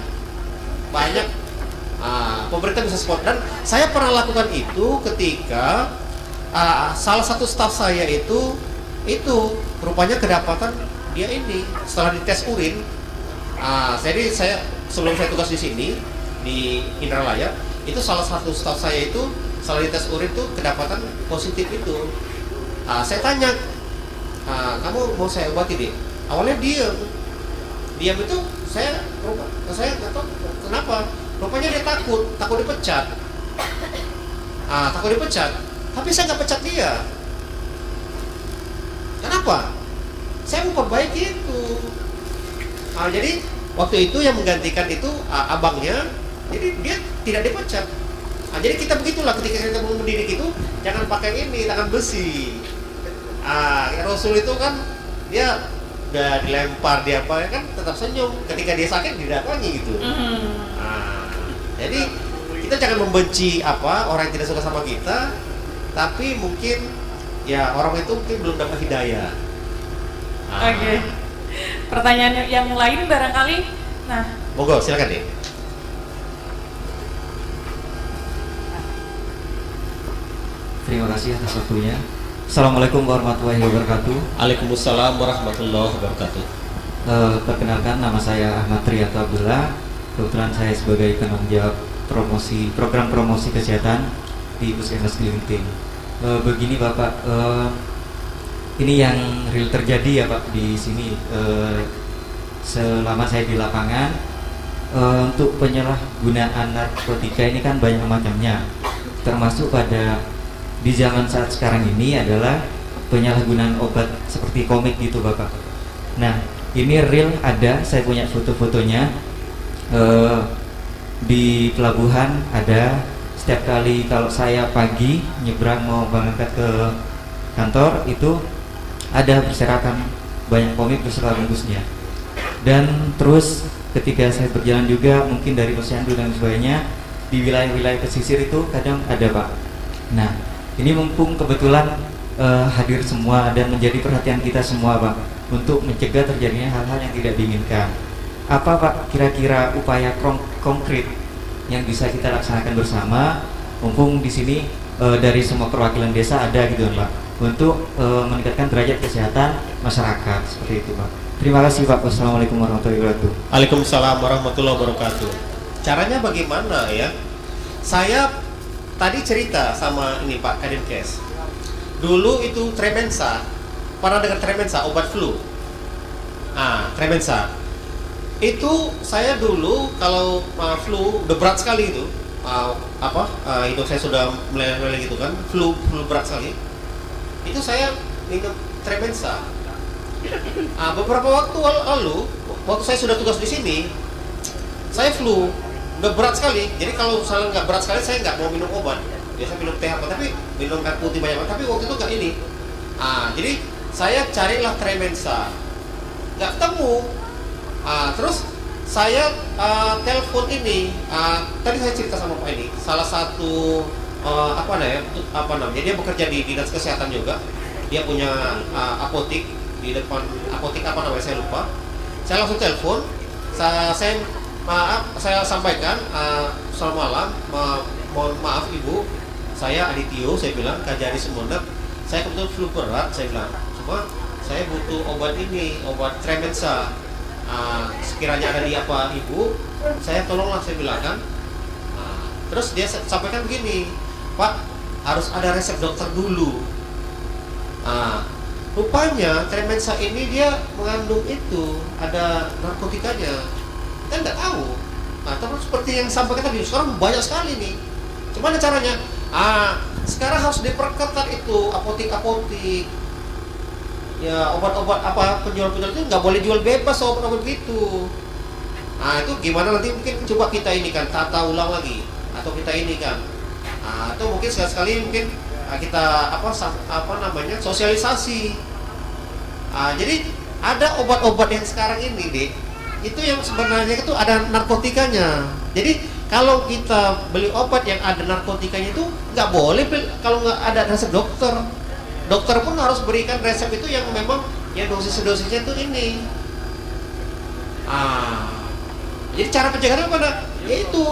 Pemerintah bisa support, dan saya pernah lakukan itu ketika salah satu staf saya itu rupanya kedapatan dia ini setelah dites urin. Jadi saya sebelum saya tugas di sini di Indralaya, itu salah satu staf saya itu setelah dites urin itu kedapatan positif itu. Saya tanya, kamu mau saya obati deh? Awalnya diam itu saya nggak tahu kenapa. Rupanya dia takut dipecat. Takut dipecat. Tapi saya nggak pecat dia. Kenapa? Saya mau perbaiki itu. Jadi waktu itu yang menggantikan itu abangnya, jadi dia tidak dipecat. Jadi kita begitulah ketika kita mau mendidik itu, jangan pakai ini tangan besi. Rasul itu kan dia udah dilempar, dia apa kan tetap senyum. Ketika dia sakit didatangi gitu. Jadi kita jangan membenci orang yang tidak suka sama kita, tapi mungkin ya orang itu mungkin belum dapat hidayah. Oke. Pertanyaan yang lain barangkali. Nah, monggo silakan deh. Terima kasih atas waktunya. Assalamualaikum warahmatullahi wabarakatuh. Waalaikumsalam warahmatullahi wabarakatuh. Perkenalkan, nama saya Ahmad Triyanto Abdullah. Kebetulan saya sebagai penanggung jawab program promosi kesehatan di Puskesmas Keliling. Begini Bapak, ini yang real terjadi ya Pak di sini. Selama saya di lapangan, untuk penyalahgunaan narkotika ini kan banyak macamnya, termasuk pada di zaman saat sekarang ini adalah penyalahgunaan obat seperti komik gitu Bapak. Nah ini real ada, saya punya foto-fotonya. Di pelabuhan ada, setiap kali kalau saya pagi nyebrang mau berangkat ke kantor itu ada berserakan banyak komik beserta bungkusnya. Dan terus ketika saya berjalan juga mungkin dari Posyandu dan sebagainya, di wilayah-wilayah pesisir itu kadang ada Pak. Nah ini mumpung kebetulan hadir semua dan menjadi perhatian kita semua Pak, untuk mencegah terjadinya hal-hal yang tidak diinginkan. Apa Pak kira-kira upaya konkret yang bisa kita laksanakan bersama, mumpung di sini dari semua perwakilan desa ada gitu Pak, untuk meningkatkan derajat kesehatan masyarakat seperti itu Pak. Terima kasih Pak. Wassalamualaikum warahmatullahi wabarakatuh. Waalaikumsalam warahmatullahi wabarakatuh. Caranya bagaimana ya? Saya tadi cerita sama ini Pak Kadinkes. Dulu itu Tremensa, pernah dengar Tremensa, obat flu? Tremensa itu saya dulu kalau flu udah berat sekali itu, hidup saya sudah meleleh gitu kan, flu berat sekali, itu saya minum Tremensa. Beberapa waktu lalu, waktu saya sudah tugas di sini, saya flu udah berat sekali. Jadi kalau misalnya nggak berat sekali, saya nggak mau minum obat. Biasa minum teh tapi minum air putih banyak. Tapi waktu itu nggak ini. Jadi saya carilah Tremensa, nggak ketemu. Terus saya telepon ini. Tadi saya cerita sama Pak ini, salah satu namanya, dia bekerja di dinas kesehatan juga. Dia punya apotik di depan apotik saya lupa. Saya langsung telepon. Saya sampaikan, selamat malam, mohon maaf Ibu, saya Adityo, saya bilang Kajari Sumenep, saya kebetulan flu berat, saya bilang, cuma saya butuh obat ini, obat Tremensa. Sekiranya ada di Ibu, saya tolonglah, saya bilang kan. Terus dia sampaikan begini, Pak, harus ada resep dokter dulu. Rupanya Tremensa ini dia mengandung itu, ada narkotikanya. Kita nggak tahu. Terus seperti yang sampaikan tadi, sekarang banyak sekali nih. Gimana caranya? Sekarang harus diperketat itu apotik-apotik. Ya obat-obat penjual-penjual itu nggak boleh jual bebas obat-obat gitu. Itu gimana nanti mungkin coba kita ini kan tata ulang lagi, atau kita ini kan, atau mungkin sekali-sekali mungkin kita sosialisasi. Jadi ada obat-obat yang sekarang ini deh, itu yang sebenarnya itu ada narkotikanya. Jadi kalau kita beli obat yang ada narkotikanya itu nggak boleh kalau nggak ada resep dokter. Dokter pun harus berikan resep itu yang memang ya dosisnya itu ini. Jadi cara pencegahannya pada Ya itu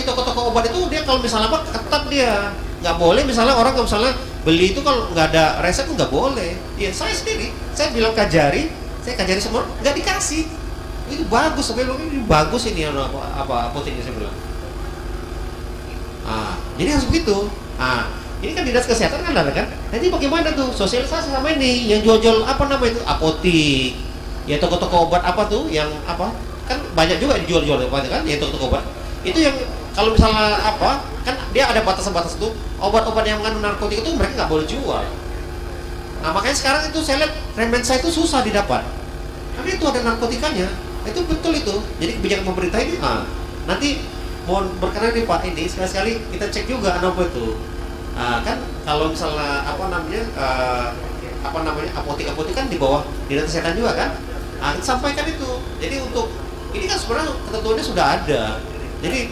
toko-toko obat itu dia kalau misalnya apa ketat dia, nggak boleh misalnya orang kalau misalnya beli itu kalau nggak ada resep nggak boleh. Ya saya sendiri, saya bilang kajari semua nggak dikasih. Itu bagus, sampai ini bagus ini apa apoteknya saya bilang. Jadi harus begitu. Ini kan dinas kesehatan kan ada kan. Nanti bagaimana tuh sosialisasi sama ini yang jual-jual apa namanya itu apotik, ya toko-toko obat apa tuh yang apa kan banyak juga dijual-jual apa kan ya toko-toko obat itu yang kalau misalnya apa kan dia ada batasan-batas tuh obat-obat yang mengandung narkotika itu mereka nggak boleh jual. Makanya sekarang itu saya lihat remensa itu susah didapat karena itu ada narkotikanya. Itu betul itu. Jadi kebijakan pemerintah ini nanti mohon berkenan nih Pak ini sekali-sekali kita cek juga apa itu. Kan kalau misalnya apa namanya apotek-apotek kan di bawah dinas kesehatan juga kan. Kita sampaikan itu. Jadi untuk ini kan sebenarnya ketentuannya sudah ada. Jadi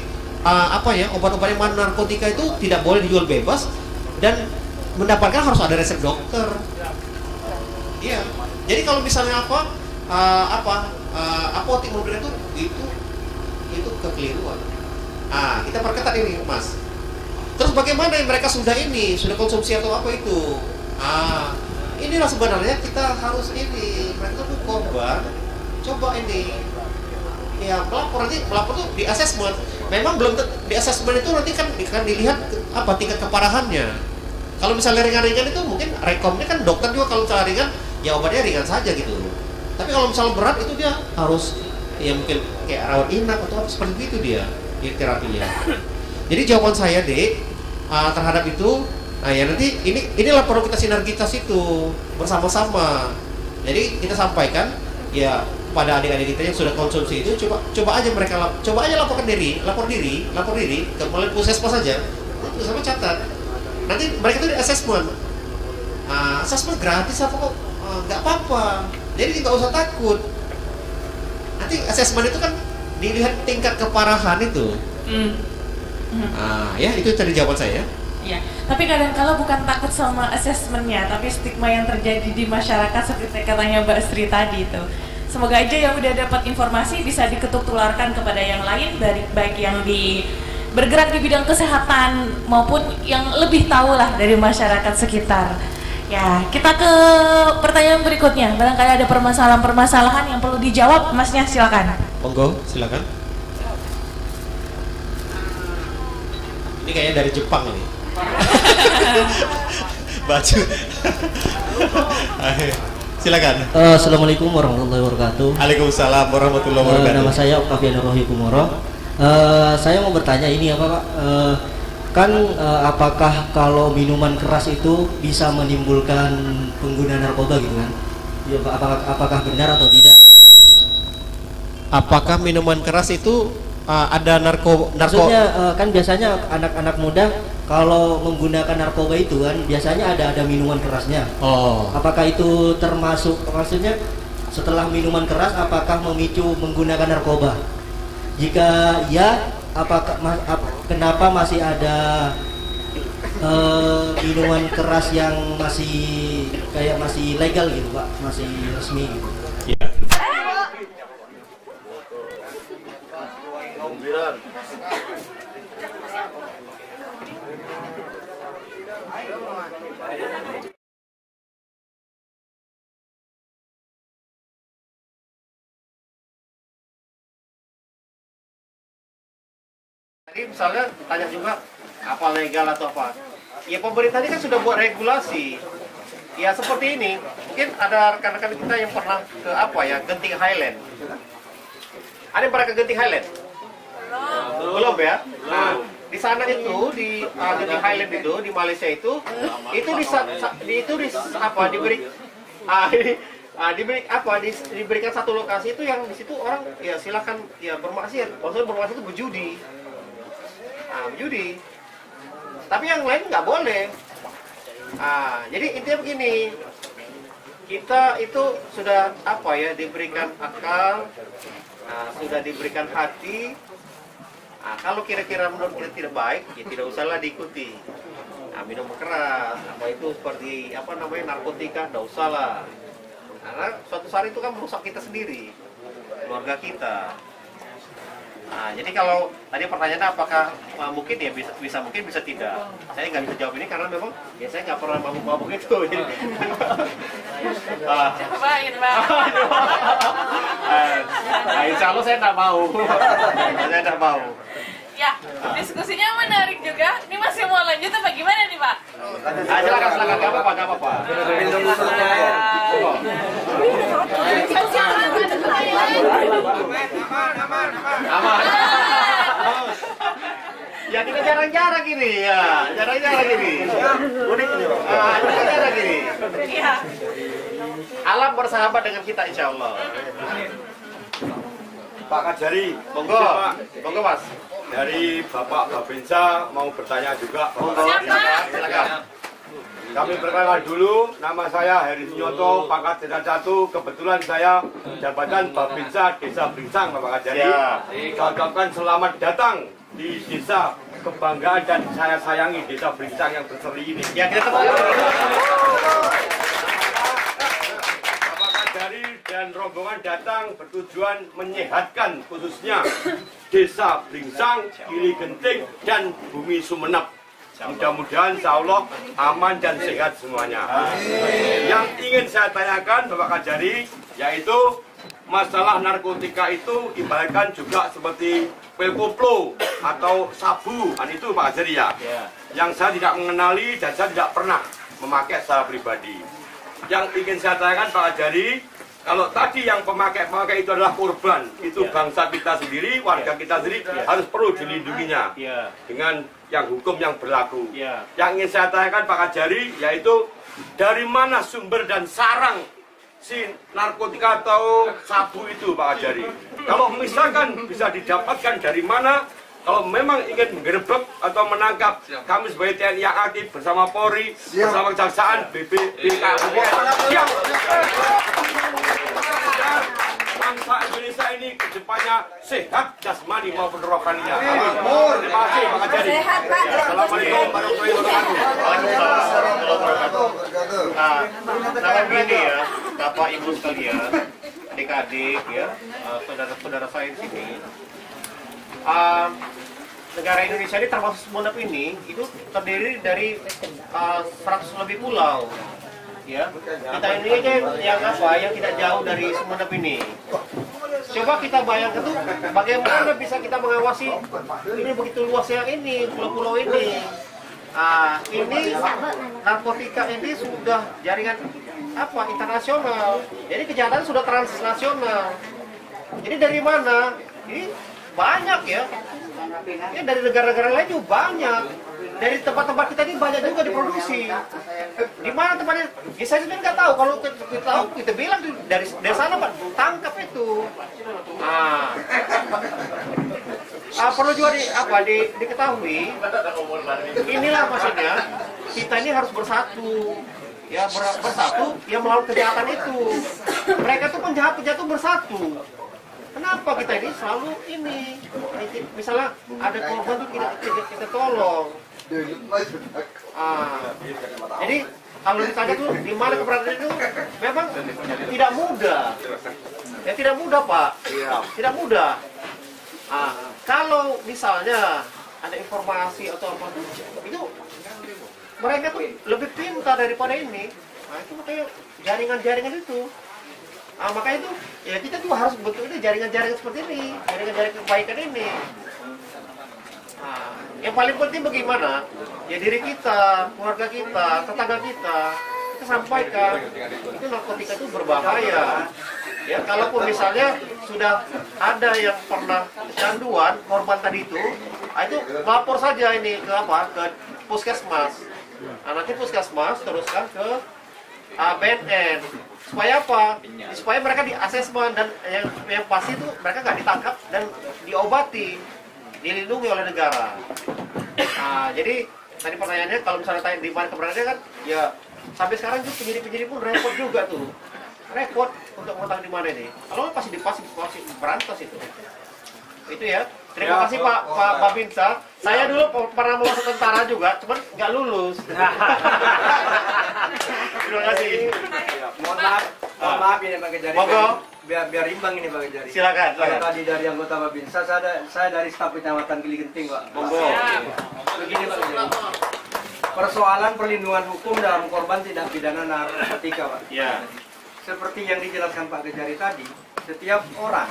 obat-obat yang mengandung narkotika itu tidak boleh dijual bebas dan mendapatkan harus ada resep dokter. Iya. Jadi kalau misalnya apotek memberikan itu kekeliruan. Kita perketat ini Mas. Terus bagaimana yang mereka sudah konsumsi atau apa itu? Inilah sebenarnya kita harus mereka tuh korban. Coba ya melapor tuh di asesmen. Memang belum di asesmen itu nanti kan dilihat tingkat keparahannya. Kalau misalnya ringan-ringan itu mungkin rekomnya kan dokter juga kalau misalnya ringan ya obatnya ringan saja gitu. Tapi kalau misalnya berat itu dia harus ya mungkin kayak rawat inap atau apa seperti itu dia terapinya. Jadi jawaban saya terhadap itu, ya nanti inilah perlu kita sinergitas itu bersama-sama. Jadi kita sampaikan ya pada adik-adik kita yang sudah konsumsi itu coba aja lapor diri ke melalui puskesmas saja. Sama catat. Nanti mereka itu di assessment. Assessment gratis apa kok? Nggak apa-apa. Jadi nggak usah takut. Nanti assessment itu kan dilihat tingkat keparahan itu. Ya itu tadi jawaban saya. Ya, tapi kadang-kala bukan takut sama asesmennya, tapi stigma yang terjadi di masyarakat seperti katanya Mbak Sri tadi itu. Semoga aja yang udah dapat informasi bisa diketuk tularkan kepada yang lain, baik yang bergerak di bidang kesehatan maupun yang lebih tahu lah dari masyarakat sekitar. Ya, kita ke pertanyaan berikutnya. Barangkali ada permasalahan-permasalahan yang perlu dijawab, Masnya silakan. Monggo, silakan. Ini kayaknya dari Jepang nih. Baju. Silakan. Assalamualaikum warahmatullahi wabarakatuh. Waalaikumsalam warahmatullahi wabarakatuh. Nama saya Octavian Rohi Kumoro. Saya mau bertanya ini apa Pak? Apakah kalau minuman keras itu bisa menimbulkan pengguna narkoba gitu kan? Ya, apakah benar atau tidak? Apakah minuman keras itu ada Maksudnya kan biasanya anak-anak muda kalau menggunakan narkoba itu kan biasanya ada minuman kerasnya. Apakah itu termasuk, maksudnya setelah minuman keras apakah memicu menggunakan narkoba? Jika ya, kenapa masih ada minuman keras yang masih legal gitu Pak, masih resmi gitu? Ya. Jadi misalnya tanya juga apa legal atau apa? Ya pemerintah ini kan sudah buat regulasi. Ya seperti ini, mungkin ada rekan-rekan kita yang pernah ke Genting Highland. Ada yang pernah ke Genting Highland? Belum ya? Nah, di sana itu di Genting Highland itu di Malaysia diberikan satu lokasi itu yang di situ orang ya silakan ya bermaksiat. Maksudnya bermaksiat itu berjudi. Judi, tapi yang lain nggak boleh. Jadi intinya begini, kita itu sudah diberikan akal, sudah diberikan hati. Kalau kira-kira menurut kita tidak baik, ya tidak usahlah diikuti. Minum keras, itu seperti narkotika, tidak usahlah. Karena suatu saat itu kan merusak kita sendiri, keluarga kita. Nah, jadi kalau tadi pertanyaannya apakah mungkin ya bisa mungkin bisa tidak. Saya nggak bisa jawab ini karena memang ya saya nggak pernah mabuk itu. Jadi, Cobain, Pak. Insya Allah saya nggak mau. Saya nggak mau. Ya, diskusinya menarik juga. Ini masih mau lanjut apa gimana nih, Pak? Silakan, nggak apa-apa. Aman. Ya kita jarang-jarang gini ya, jarang-jarang gini. Unik ini, Pak. Jarang-jarang gini. Iya. Alam bersahabat dengan kita, insya Allah. Pak Kajari, Monggo, monggo Mas. dari Bapak Babinsa mau bertanya juga. Silakan. Kami perkenalkan dulu, nama saya Heri Sunyoto, pangkat Desa 1. Kebetulan saya jabatan Babinsa Desa Blingsang, Bapak Kajari. Saya ucapkan selamat datang di desa kebanggaan dan saya sayangi, Desa Blingsang yang berseri ini. Ya, kita tepuk. Bapak Kajari dan rombongan datang bertujuan menyehatkan khususnya Desa Blingsang, Gili Genting, dan Bumi Sumenep. Mudah-mudahan insya Allah aman dan sehat semuanya. Yang ingin saya tanyakan Bapak Kajari, yaitu masalah narkotika itu ibaratkan juga seperti pil koplo atau sabu, itu Pak Kajari ya. Yang saya tidak mengenali dan saya tidak pernah memakai secara pribadi. Yang ingin saya tanyakan Pak Kajari, kalau tadi yang pemakai itu adalah korban, itu bangsa kita sendiri, warga kita sendiri harus perlu dilindunginya dengan yang hukum yang berlaku. Yang ingin saya tanyakan Pak Kajari, yaitu dari mana sumber dan sarang si narkotika atau sabu itu Pak Kajari? Kalau misalkan bisa didapatkan dari mana? Kalau memang ingin menggerebek atau menangkap, kami sebagai TNI yang aktif bersama Polri, bersama Kejaksaan, BPK, siap. Bangsa Indonesia ini kedepannya sehat jasmani maupun rohaninya. Terima kasih Pak Kajari. Assalamualaikum warahmatullahi wabarakatuh. Nah, begini ya, Bapak Ibu sekalian, adik-adik ya, saudara-saudara saya di sini. Negara Indonesia ini termasuk Sumenep ini itu terdiri dari 100 lebih pulau. Ya, kita ini aja yang tidak jauh dari Sumenep ini. Coba kita bayangkan tuh bagaimana bisa kita mengawasi ini begitu luasnya ini pulau-pulau ini. Ini narkotika ini sudah jaringan internasional. Jadi kejahatan sudah transnasional. Jadi dari mana? Ini banyak ya. Ya dari negara-negara lain juga banyak. Dari tempat-tempat kita ini banyak juga diproduksi. Di mana tempatnya? Ya saya sendiri nggak tahu. Kalau kita tahu, kita bilang dari sana Pak, tangkap itu. Perlu juga diketahui. Inilah maksudnya kita ini harus bersatu. Ya bersatu, ya melawan kejahatan itu. Mereka tuh penjahat-penjahat tuh bersatu. Kenapa kita ini selalu ini? Misalnya ada korban tuh kita tolong. Jadi kalau ditanya tuh di mana keberadaan itu memang tidak mudah. Ya tidak mudah Pak. Tidak mudah. Kalau misalnya ada informasi atau apa itu mereka tuh lebih pintar daripada ini. Itu makanya jaringan-jaringan itu. Makanya itu ya kita juga harus bentuk ini jaringan-jaringan seperti ini, jaringan-jaringan kebaikan ini. Yang paling penting bagaimana? Ya diri kita, keluarga kita, tetangga kita sampaikan itu narkotika itu berbahaya. Ya kalaupun misalnya sudah ada yang pernah kecanduan korban tadi itu lapor saja ini ke puskesmas. Nanti puskesmas teruskan ke BNN. Supaya apa? Supaya mereka di-asesmen dan yang pasti itu mereka nggak ditangkap dan diobati, dilindungi oleh negara. Jadi tadi pertanyaannya kalau misalnya tanya di mana keberadaannya kan, ya sampai sekarang tuh penyidik-penyidik pun repot juga tuh, repot untuk mengetahui di mana ini. Kalau pasti berantas itu. Itu ya. Terima kasih Pak Babinsa. Saya dulu pernah masuk tentara juga, cuman nggak lulus. Terima kasih. Mohon maaf ya Pak Kajari. Monggo. biar imbang ini Pak Kejari. Silakan. Kalau tadi dari anggota Babinsa, saya dari staf Kecamatan Gili Genting Pak. Monggo. Begini Pak Kejari. Persoalan perlindungan hukum dalam korban tindak pidana narkotika Pak. Ya. Seperti yang dijelaskan Pak Kejari tadi, setiap orang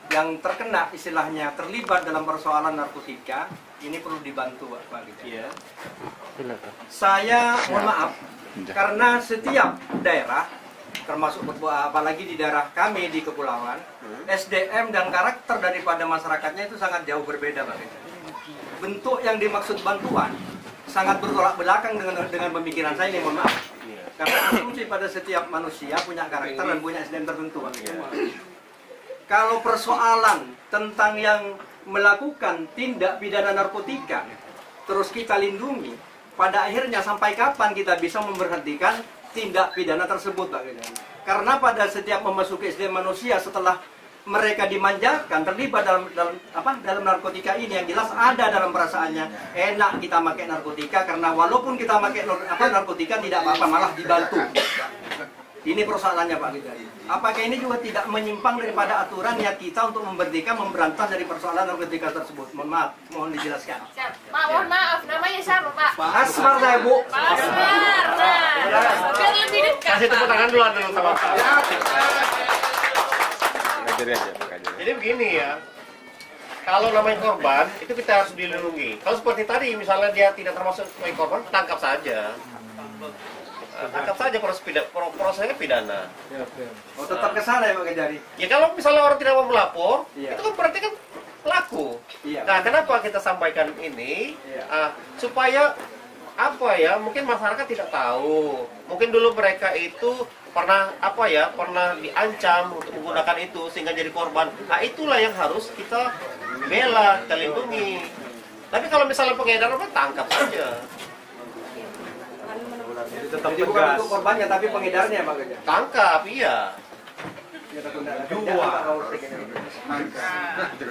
yang terkena istilahnya terlibat dalam persoalan narkotika ini perlu dibantu Pak Kejari. Iya. Saya mohon maaf karena setiap daerah termasuk apalagi di daerah kami di kepulauan, SDM dan karakter daripada masyarakatnya itu sangat jauh berbeda Pak. Bentuk yang dimaksud bantuan sangat bertolak belakang dengan pemikiran saya ini, mohon maaf. Karena asumsi pada setiap manusia punya karakter dan punya SDM tertentu Pak. Kalau persoalan tentang yang melakukan tindak pidana narkotika terus kita lindungi, pada akhirnya sampai kapan kita bisa memberhentikan tindak pidana tersebut Pak? Karena pada setiap memasuki SDM manusia setelah mereka dimanjakan terlibat dalam narkotika ini, yang jelas ada dalam perasaannya enak kita pakai narkotika, karena walaupun kita pakai narkotika tidak apa-apa, malah dibantu. Ini persoalannya Pak Kejari. Apakah ini juga tidak menyimpang daripada aturan niat kita untuk memberhentikan, memberantas dari persoalan narkotika tersebut? Mohon maaf, mohon dijelaskan. Pak, mohon maaf, namanya siapa Pak? Pak Asmar saya Bu. Pak Asmar, nah, biar lebih dekat. Kasih tepuk tangan dulu sama Pak. Jadi begini ya, kalau namanya korban itu kita harus dilindungi. Kalau seperti tadi, misalnya dia tidak termasuk sebagai korban, tangkap saja. Tangkap saja, prosesnya pidana. Oh, tetap ke sana ya Pak Kejari? Ya kalau misalnya orang tidak mau melapor, iya, itu kan berarti kan pelaku. Iya. Nah, kenapa kita sampaikan ini? Iya. Supaya apa ya? Mungkin masyarakat tidak tahu. Mungkin dulu mereka itu pernah pernah diancam untuk menggunakan itu sehingga jadi korban. Nah, itulah yang harus kita bela, kita lindungi. Tapi kalau misalnya pengedar apa, tangkap saja. Jadi bukan untuk korbannya tapi pengedarnya Pak Kejari? Tangkap, iya.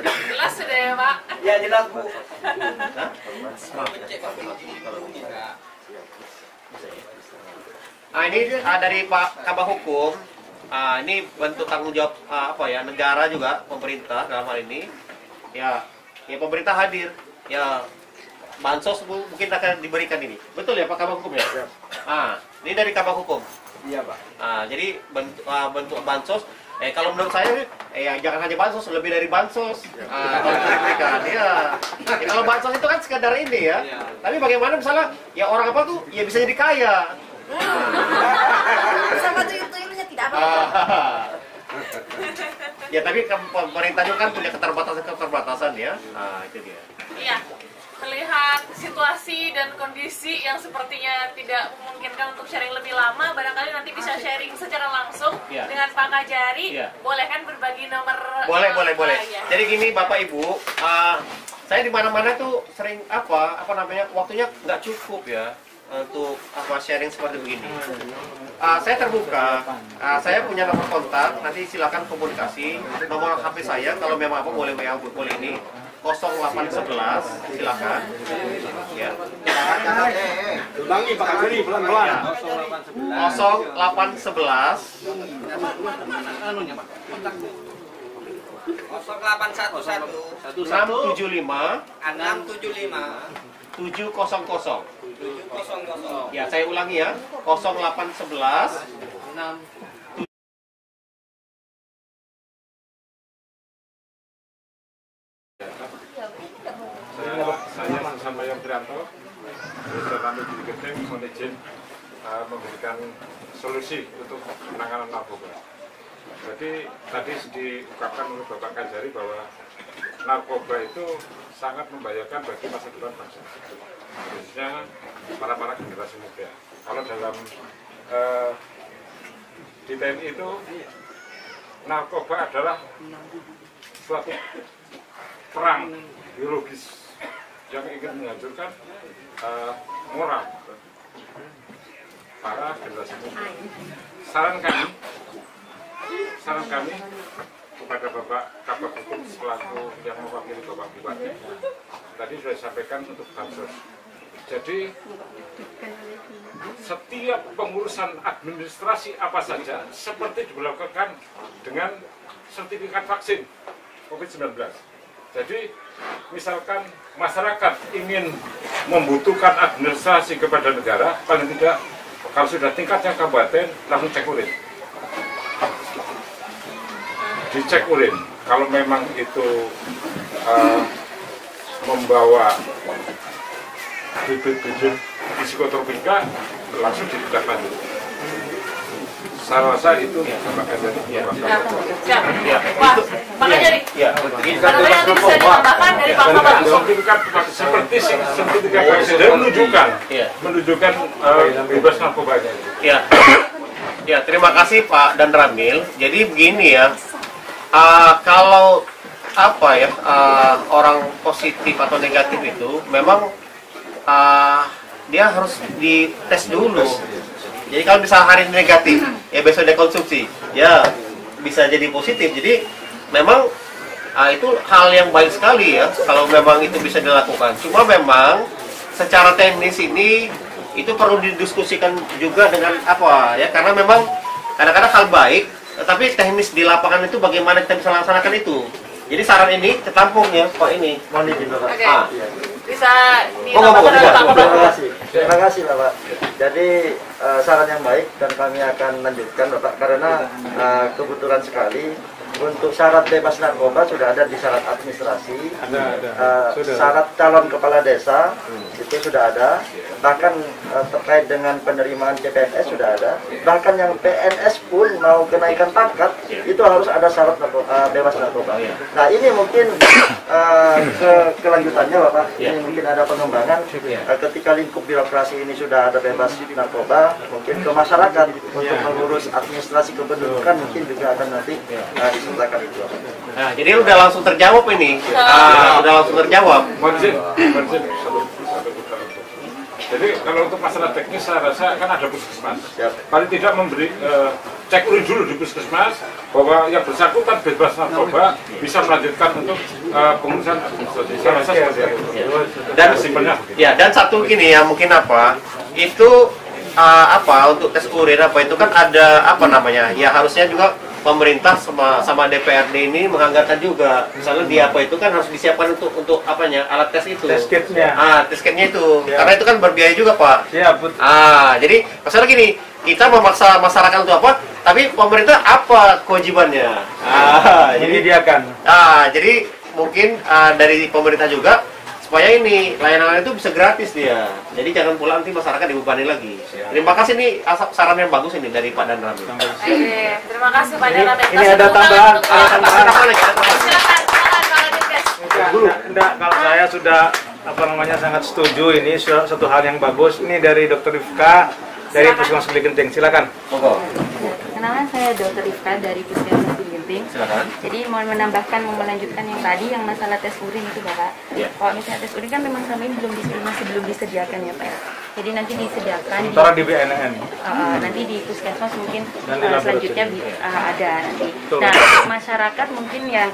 Jelas sudah ya Pak? Ya jelas Bu. Nah, ini dari Pak Kabak Hukum. Ini bentuk tanggung jawab negara juga, pemerintah dalam hal ini. Ya pemerintah hadir. Ya, bansos mungkin akan diberikan ini. Betul ya Pak Kabak Hukum ya? Ini dari Kabak Hukum. Iya Pak. Jadi bentuk bansos. Kalau menurut saya, jangan hanya bansos, lebih dari bansos. Kalau diberikan, ya. Kalau bansos itu kan sekadar ini ya. Tapi bagaimana misalnya, ya orang apa tuh, ya bisa jadi kaya. Sama tuyul-tuyulnya tidak apa-apa. Ya tapi pemerintah juga kan punya keterbatasan ya. Itu dia. Iya. Melihat situasi dan kondisi yang sepertinya tidak memungkinkan untuk sharing lebih lama, barangkali nanti bisa sharing secara langsung dengan Pak Kajari. Boleh kan berbagi nomor? Boleh. Ya. Jadi gini Bapak Ibu, saya di mana-mana tuh sering waktunya nggak cukup ya untuk sharing seperti begini. Saya terbuka, saya punya nomor kontak, nanti silakan komunikasi. Nomor HP saya kalau memang boleh WA boleh ini. 0811 silakan ya. Ulangi Pak Kajari pelan-pelan. 0811 675 700. Ya, saya ulangi ya. 0811 Saya Susantoyo Trianto, Desa Tandu Gili Genting, mohon izin memberikan solusi untuk penanganan narkoba. Jadi tadi diungkapkan oleh Bapak Kajari bahwa narkoba itu sangat membahayakan bagi masa depan bangsa, khususnya para generasi muda. Kalau dalam di TNI itu narkoba adalah suatu perang biologis yang ingin menghancurkan moral para generasi muda. Saran kami kepada Bapak Kabak Hukum selaku yang mewakili Bapak Bupati, tadi sudah disampaikan untuk bansos. Jadi setiap pengurusan administrasi apa saja seperti dilakukan dengan sertifikat vaksin COVID-19. Jadi misalkan masyarakat ingin membutuhkan administrasi kepada negara, paling tidak kalau sudah tingkatnya kabupaten langsung cek urin. Dicek urin, kalau memang itu membawa bibit-bibit psikotropika langsung ditindaklanjuti. Saya rasa itu bahkan dari sertifikat vaksin dan menunjukkan bebas narkobanya. Ya, terima kasih Pak dan Ramil. Jadi begini ya, kalau orang positif atau negatif itu memang dia harus dites dulu. Jadi kalau misalnya hari ini negatif, ya besok dia konsumsi, ya bisa jadi positif. Jadi memang itu hal yang baik sekali ya, kalau memang itu bisa dilakukan. Cuma memang secara teknis ini itu perlu didiskusikan juga dengan karena memang kadang-kadang hal baik, tetapi teknis di lapangan itu bagaimana kita bisa laksanakan itu. Jadi saran ini ketampung ya Pak ini. Mohon izin Bapak. Bisa ditambahkan oleh Pak Bapak. Terima kasih Bapak. Jadi saran yang baik dan kami akan lanjutkan Bapak, karena kebetulan sekali untuk syarat bebas narkoba sudah ada di syarat administrasi, syarat calon kepala desa itu sudah ada, bahkan terkait dengan penerimaan CPNS sudah ada, bahkan yang PNS pun mau kenaikan pangkat itu harus ada syarat bebas narkoba. Nah ini mungkin kelanjutannya Bapak, ini mungkin ada pengembangan ketika lingkup birokrasi ini sudah ada bebas narkoba, mungkin ke masyarakat untuk mengurus administrasi kependudukan mungkin juga akan nanti disertakan itu. Nah, jadi udah langsung terjawab ini. Udah langsung terjawab. Jadi kalau untuk masalah teknis saya rasa kan ada puskesmas. Paling tidak memberi cek urin dulu di puskesmas bahwa yang bersangkutan bebas narkoba bisa melanjutkan untuk pengurusan administrasi. Saya rasa seperti itu. Dan simpelnya. Ya, dan satu gini ya mungkin itu untuk tes urin itu kan ada ya harusnya juga pemerintah sama DPRD ini menganggarkan juga, misalnya di itu kan harus disiapkan untuk alat tes itu, tes kitnya itu, karena itu kan berbiaya juga Pak. Jadi masalah gini, kita memaksa masyarakat untuk tapi pemerintah apa kewajibannya? Jadi jadi mungkin dari pemerintah juga supaya ini layanan itu bisa gratis dia. Jadi jangan pula nanti masyarakat dibebani lagi. Terima kasih nih saran yang bagus ini dari Pak dan Ramil. Terima kasih Pak dan Ramil. Ini ada tambahan. Enggak, kalau saya sudah sangat setuju, ini satu hal yang bagus. Ini dari Dr. Rifka dari Puskesmas Gili Genting. Silakan. Kenalan, saya Dr. Rifka dari Puskesmas Gili Genting. Silakan. Jadi mau menambahkan, mau melanjutkan yang tadi yang masalah tes urin itu Bapak. Kalau misalnya tes urin kan memang selama ini masih belum disediakan ya Pak. Jadi nanti disediakan di BNN. Nanti di puskesmas mungkin selanjutnya ada nanti. Nah, masyarakat mungkin yang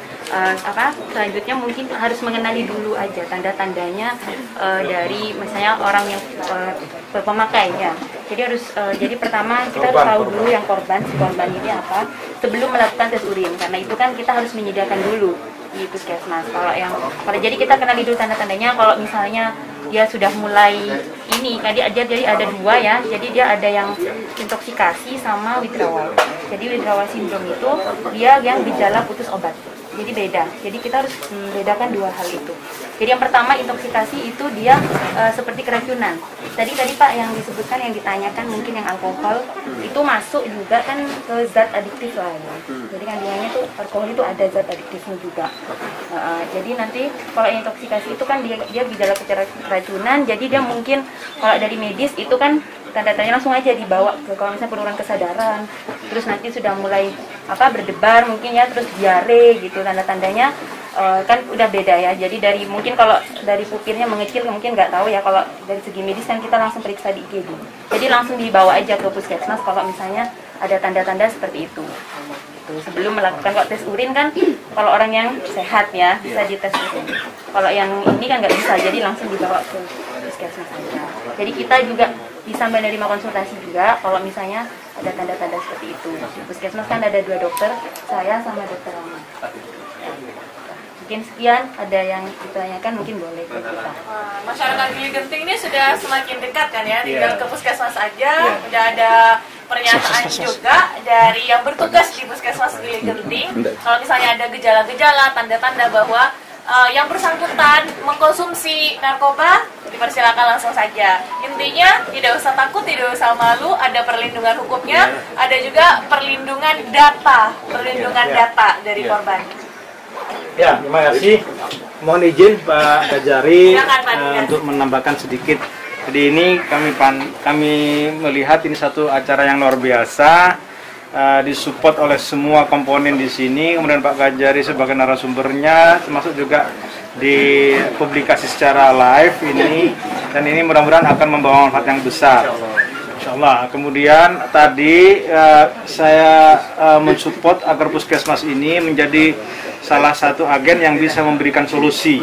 selanjutnya mungkin harus mengenali dulu aja tanda-tandanya dari misalnya orang yang pemakai ya. Jadi jadi pertama kita harus tahu dulu yang korban ini apa sebelum melakukan tes urin, karena itu kan kita harus menyediakan dulu di puskesmas. Kalau jadi kita kenali dulu tanda-tandanya. Kalau misalnya dia sudah mulai ini, jadi ada dua ya. Jadi dia ada yang intoksikasi sama withdrawal. Jadi withdrawal syndrome itu dia yang gejala putus obat. Jadi beda. Jadi kita harus membedakan dua hal itu. Jadi yang pertama intoksikasi itu dia seperti keracunan. Tadi Pak yang disebutkan, yang ditanyakan mungkin yang alkohol itu masuk juga kan ke zat adiktif lah ya. Jadi kandungannya tuh alkohol itu ada zat adiktifnya juga. Jadi nanti kalau intoksikasi itu kan dia gejala keracunan. Jadi dia mungkin kalau dari medis itu kan tanda-tandanya langsung aja dibawa ke kalau misalnya penurunan kesadaran, terus nanti sudah mulai berdebar mungkin ya, terus diare gitu, tanda-tandanya kan udah beda ya. Jadi dari mungkin kalau dari pupilnya mengecil mungkin nggak tahu ya, kalau dari segi medis kan kita langsung periksa di IGD. Jadi langsung dibawa aja ke puskesmas kalau misalnya ada tanda-tanda seperti itu. Sebelum melakukan tes urin kan kalau orang yang sehat ya bisa dites urin. Kalau yang ini kan nggak bisa, jadi langsung dibawa ke puskesmas. puskesmas saja. Jadi kita juga bisa menerima konsultasi juga kalau misalnya ada tanda-tanda seperti itu. Di puskesmas kan ada 2 dokter, saya sama dokter Rama. Mungkin sekian, ada yang ditanyakan mungkin boleh ke kita. Masyarakat Gili Genting ini sudah semakin dekat kan ya, tinggal ke puskesmas aja. Udah ada pernyataan juga dari yang bertugas di puskesmas Gili Genting. Kalau misalnya ada gejala-gejala, tanda-tanda bahwa yang bersangkutan mengkonsumsi narkoba, dipersilakan langsung saja. Intinya tidak usah takut, tidak usah malu, ada perlindungan hukumnya, ada juga perlindungan data dari korban. Ya, terima kasih. Mohon izin Pak Kajari untuk menambahkan sedikit. Jadi ini kami melihat ini satu acara yang luar biasa, disupport oleh semua komponen di sini. Kemudian Pak Kajari sebagai narasumbernya, termasuk juga di publikasi secara live ini, dan ini mudah-mudahan akan membawa manfaat yang besar. Insyaallah. Kemudian tadi saya mensupport agar puskesmas ini menjadi salah satu agen yang bisa memberikan solusi.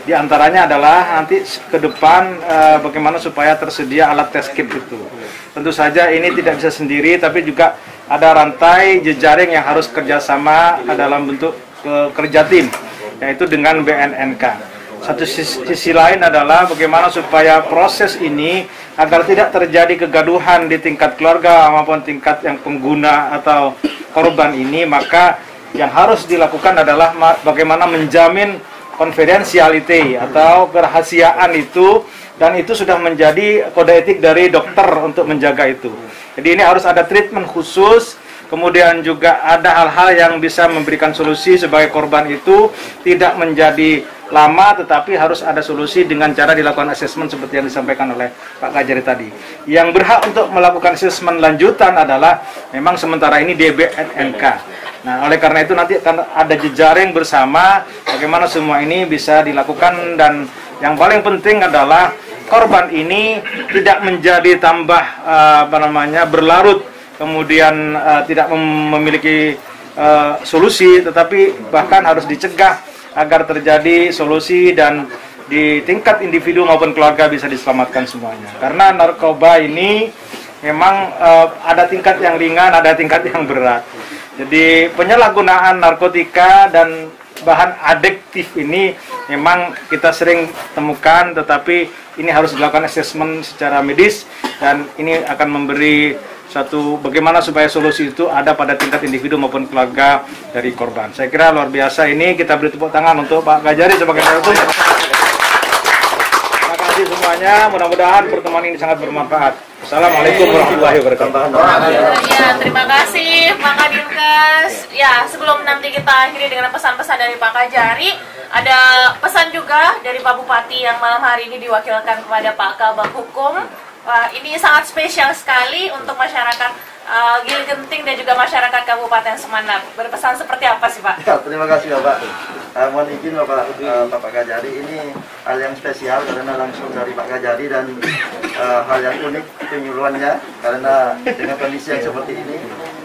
Di antaranya adalah nanti ke depan bagaimana supaya tersedia alat test kit itu. Tentu saja ini tidak bisa sendiri, tapi juga ada rantai jejaring yang harus kerjasama dalam bentuk kerja tim, yaitu dengan BNNK. Satu sisi lain adalah bagaimana supaya proses ini agar tidak terjadi kegaduhan di tingkat keluarga maupun tingkat yang pengguna atau korban ini, maka yang harus dilakukan adalah bagaimana menjamin konfidensiality atau kerahasiaan itu, dan itu sudah menjadi kode etik dari dokter untuk menjaga itu. Jadi ini harus ada treatment khusus. Kemudian juga ada hal-hal yang bisa memberikan solusi sebagai korban itu tidak menjadi lama, tetapi harus ada solusi dengan cara dilakukan asesmen seperti yang disampaikan oleh Pak Kajari tadi. Yang berhak untuk melakukan asesmen lanjutan adalah memang sementara ini DBNNK. Nah, oleh karena itu nanti akan ada jejaring bersama bagaimana semua ini bisa dilakukan, dan yang paling penting adalah korban ini tidak menjadi tambah berlarut, kemudian tidak memiliki solusi, tetapi bahkan harus dicegah agar terjadi solusi dan di tingkat individu maupun keluarga bisa diselamatkan semuanya. Karena narkoba ini memang ada tingkat yang ringan, ada tingkat yang berat. Jadi penyalahgunaan narkotika dan bahan adiktif ini memang kita sering temukan, tetapi ini harus dilakukan asesmen secara medis, dan ini akan memberi satu bagaimana supaya solusi itu ada pada tingkat individu maupun keluarga dari korban. Saya kira luar biasa ini, kita beri tepuk tangan untuk Pak Kajari sebagai narasumber. Terima kasih semuanya, mudah-mudahan pertemuan ini sangat bermanfaat. Assalamualaikum warahmatullahi wabarakatuh. Ya, terima kasih Pak Kadinkes. Ya, sebelum nanti kita akhiri dengan pesan-pesan dari Pak Kajari, ada pesan juga dari Pak Bupati yang malam hari ini diwakilkan kepada Pak Kabag Hukum. Wah, ini sangat spesial sekali untuk masyarakat Gili Genting dan juga masyarakat Kabupaten Sumeneb. Berpesan seperti apa sih Pak? Ya, terima kasih Bapak. Mohon izin Bapak Kajari, ini hal yang spesial karena langsung dari Pak Kajari, dan hal yang unik penyuluhannya karena dengan kondisi yang seperti ini.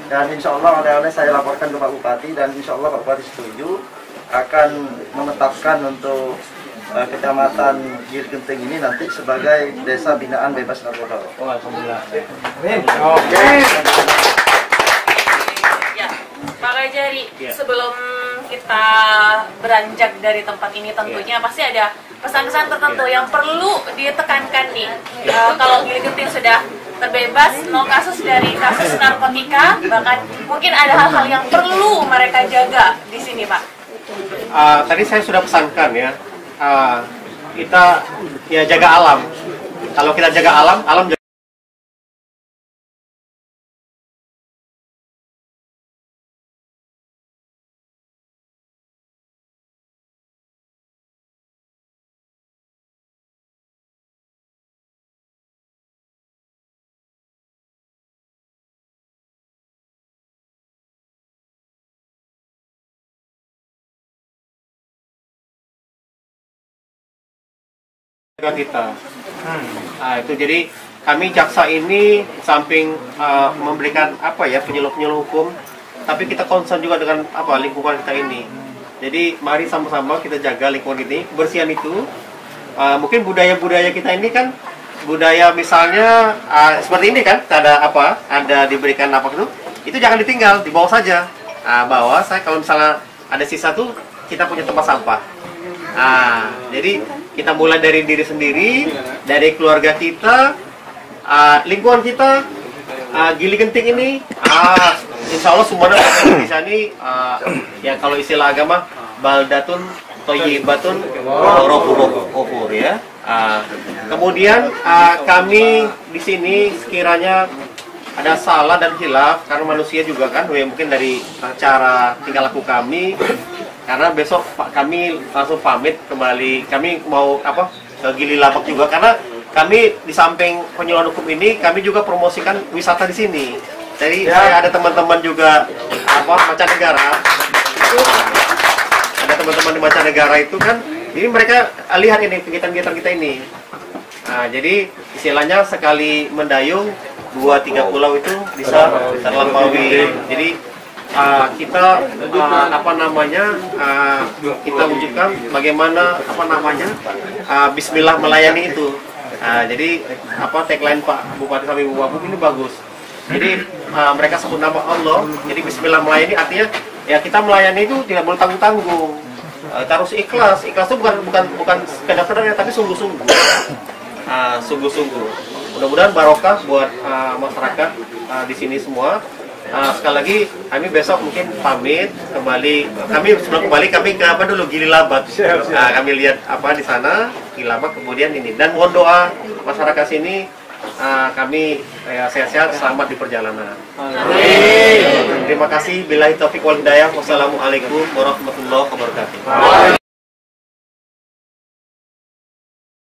Dan insya Allah oleh-oleh saya laporkan ke Pak Bupati, dan insya Allah Pak Bupati setuju akan menetapkan untuk Kecamatan Gili Genting ini nanti sebagai desa binaan bebas narkoba. Oh, alhamdulillah. Oke. Ya, Pak Kajari, sebelum kita beranjak dari tempat ini tentunya pasti ada pesan-pesan tertentu yang perlu ditekankan nih. Kalau Gili Genting sudah terbebas no kasus dari kasus narkotika, bahkan mungkin ada hal-hal yang perlu mereka jaga di sini, Pak. Tadi saya sudah pesankan ya. Kita ya jaga alam. Kalau kita jaga alam, alam jaga. Kita. Nah, itu jadi kami jaksa ini samping memberikan apa ya penyuluh hukum, tapi kita concern juga dengan lingkungan kita ini. Jadi mari sama-sama kita jaga lingkungan ini, kebersihan itu mungkin budaya-budaya kita ini kan budaya misalnya seperti ini kan, ada diberikan apa itu jangan ditinggal, dibawa saja. Bawa saya kalau misalnya ada sisa tuh kita punya tempat sampah. Jadi kita mulai dari diri sendiri, dari keluarga kita, lingkungan kita, Gili Genting ini, insya Allah semuanya di sini ya kalau istilah agama baldatun thayyibatun ghafurur ghafur ya. Kemudian kami di sini sekiranya ada salah dan khilaf karena manusia juga kan, mungkin dari cara tingkah laku kami. Karena besok kami langsung pamit kembali. Kami mau ke Gili Labak juga karena kami di samping penyuluhan hukum ini kami juga promosikan wisata di sini. Jadi saya ada teman-teman juga mancanegara. Ada teman-teman di mancanegara itu kan, ini mereka lihat ini kegiatan-kegiatan kita ini. Jadi istilahnya sekali mendayung 2-3 pulau itu bisa terlampaui. Jadi kita kita wujudkan bagaimana Bismillah melayani itu. Jadi tagline Pak Bupati Sami Wabub ini bagus. Jadi mereka sebut nama Allah. Jadi Bismillah melayani artinya ya kita melayani itu tidak boleh tanggung-tanggung. Kita harus ikhlas. Ikhlas itu bukan sekedar tapi sungguh-sungguh. Sungguh-sungguh. Mudah-mudahan barokah buat masyarakat di sini semua. Sekali lagi kami besok mungkin pamit kembali. Kami sebelum kembali kami ke Gili Labak. Kami lihat di sana Gili Labak, kemudian ini, dan mohon doa masyarakat sini kami sehat-sehat selamat di perjalanan. Amin. Terima kasih. Billahi taufiq wal hidayah. Wassalamualaikum warahmatullahi wabarakatuh.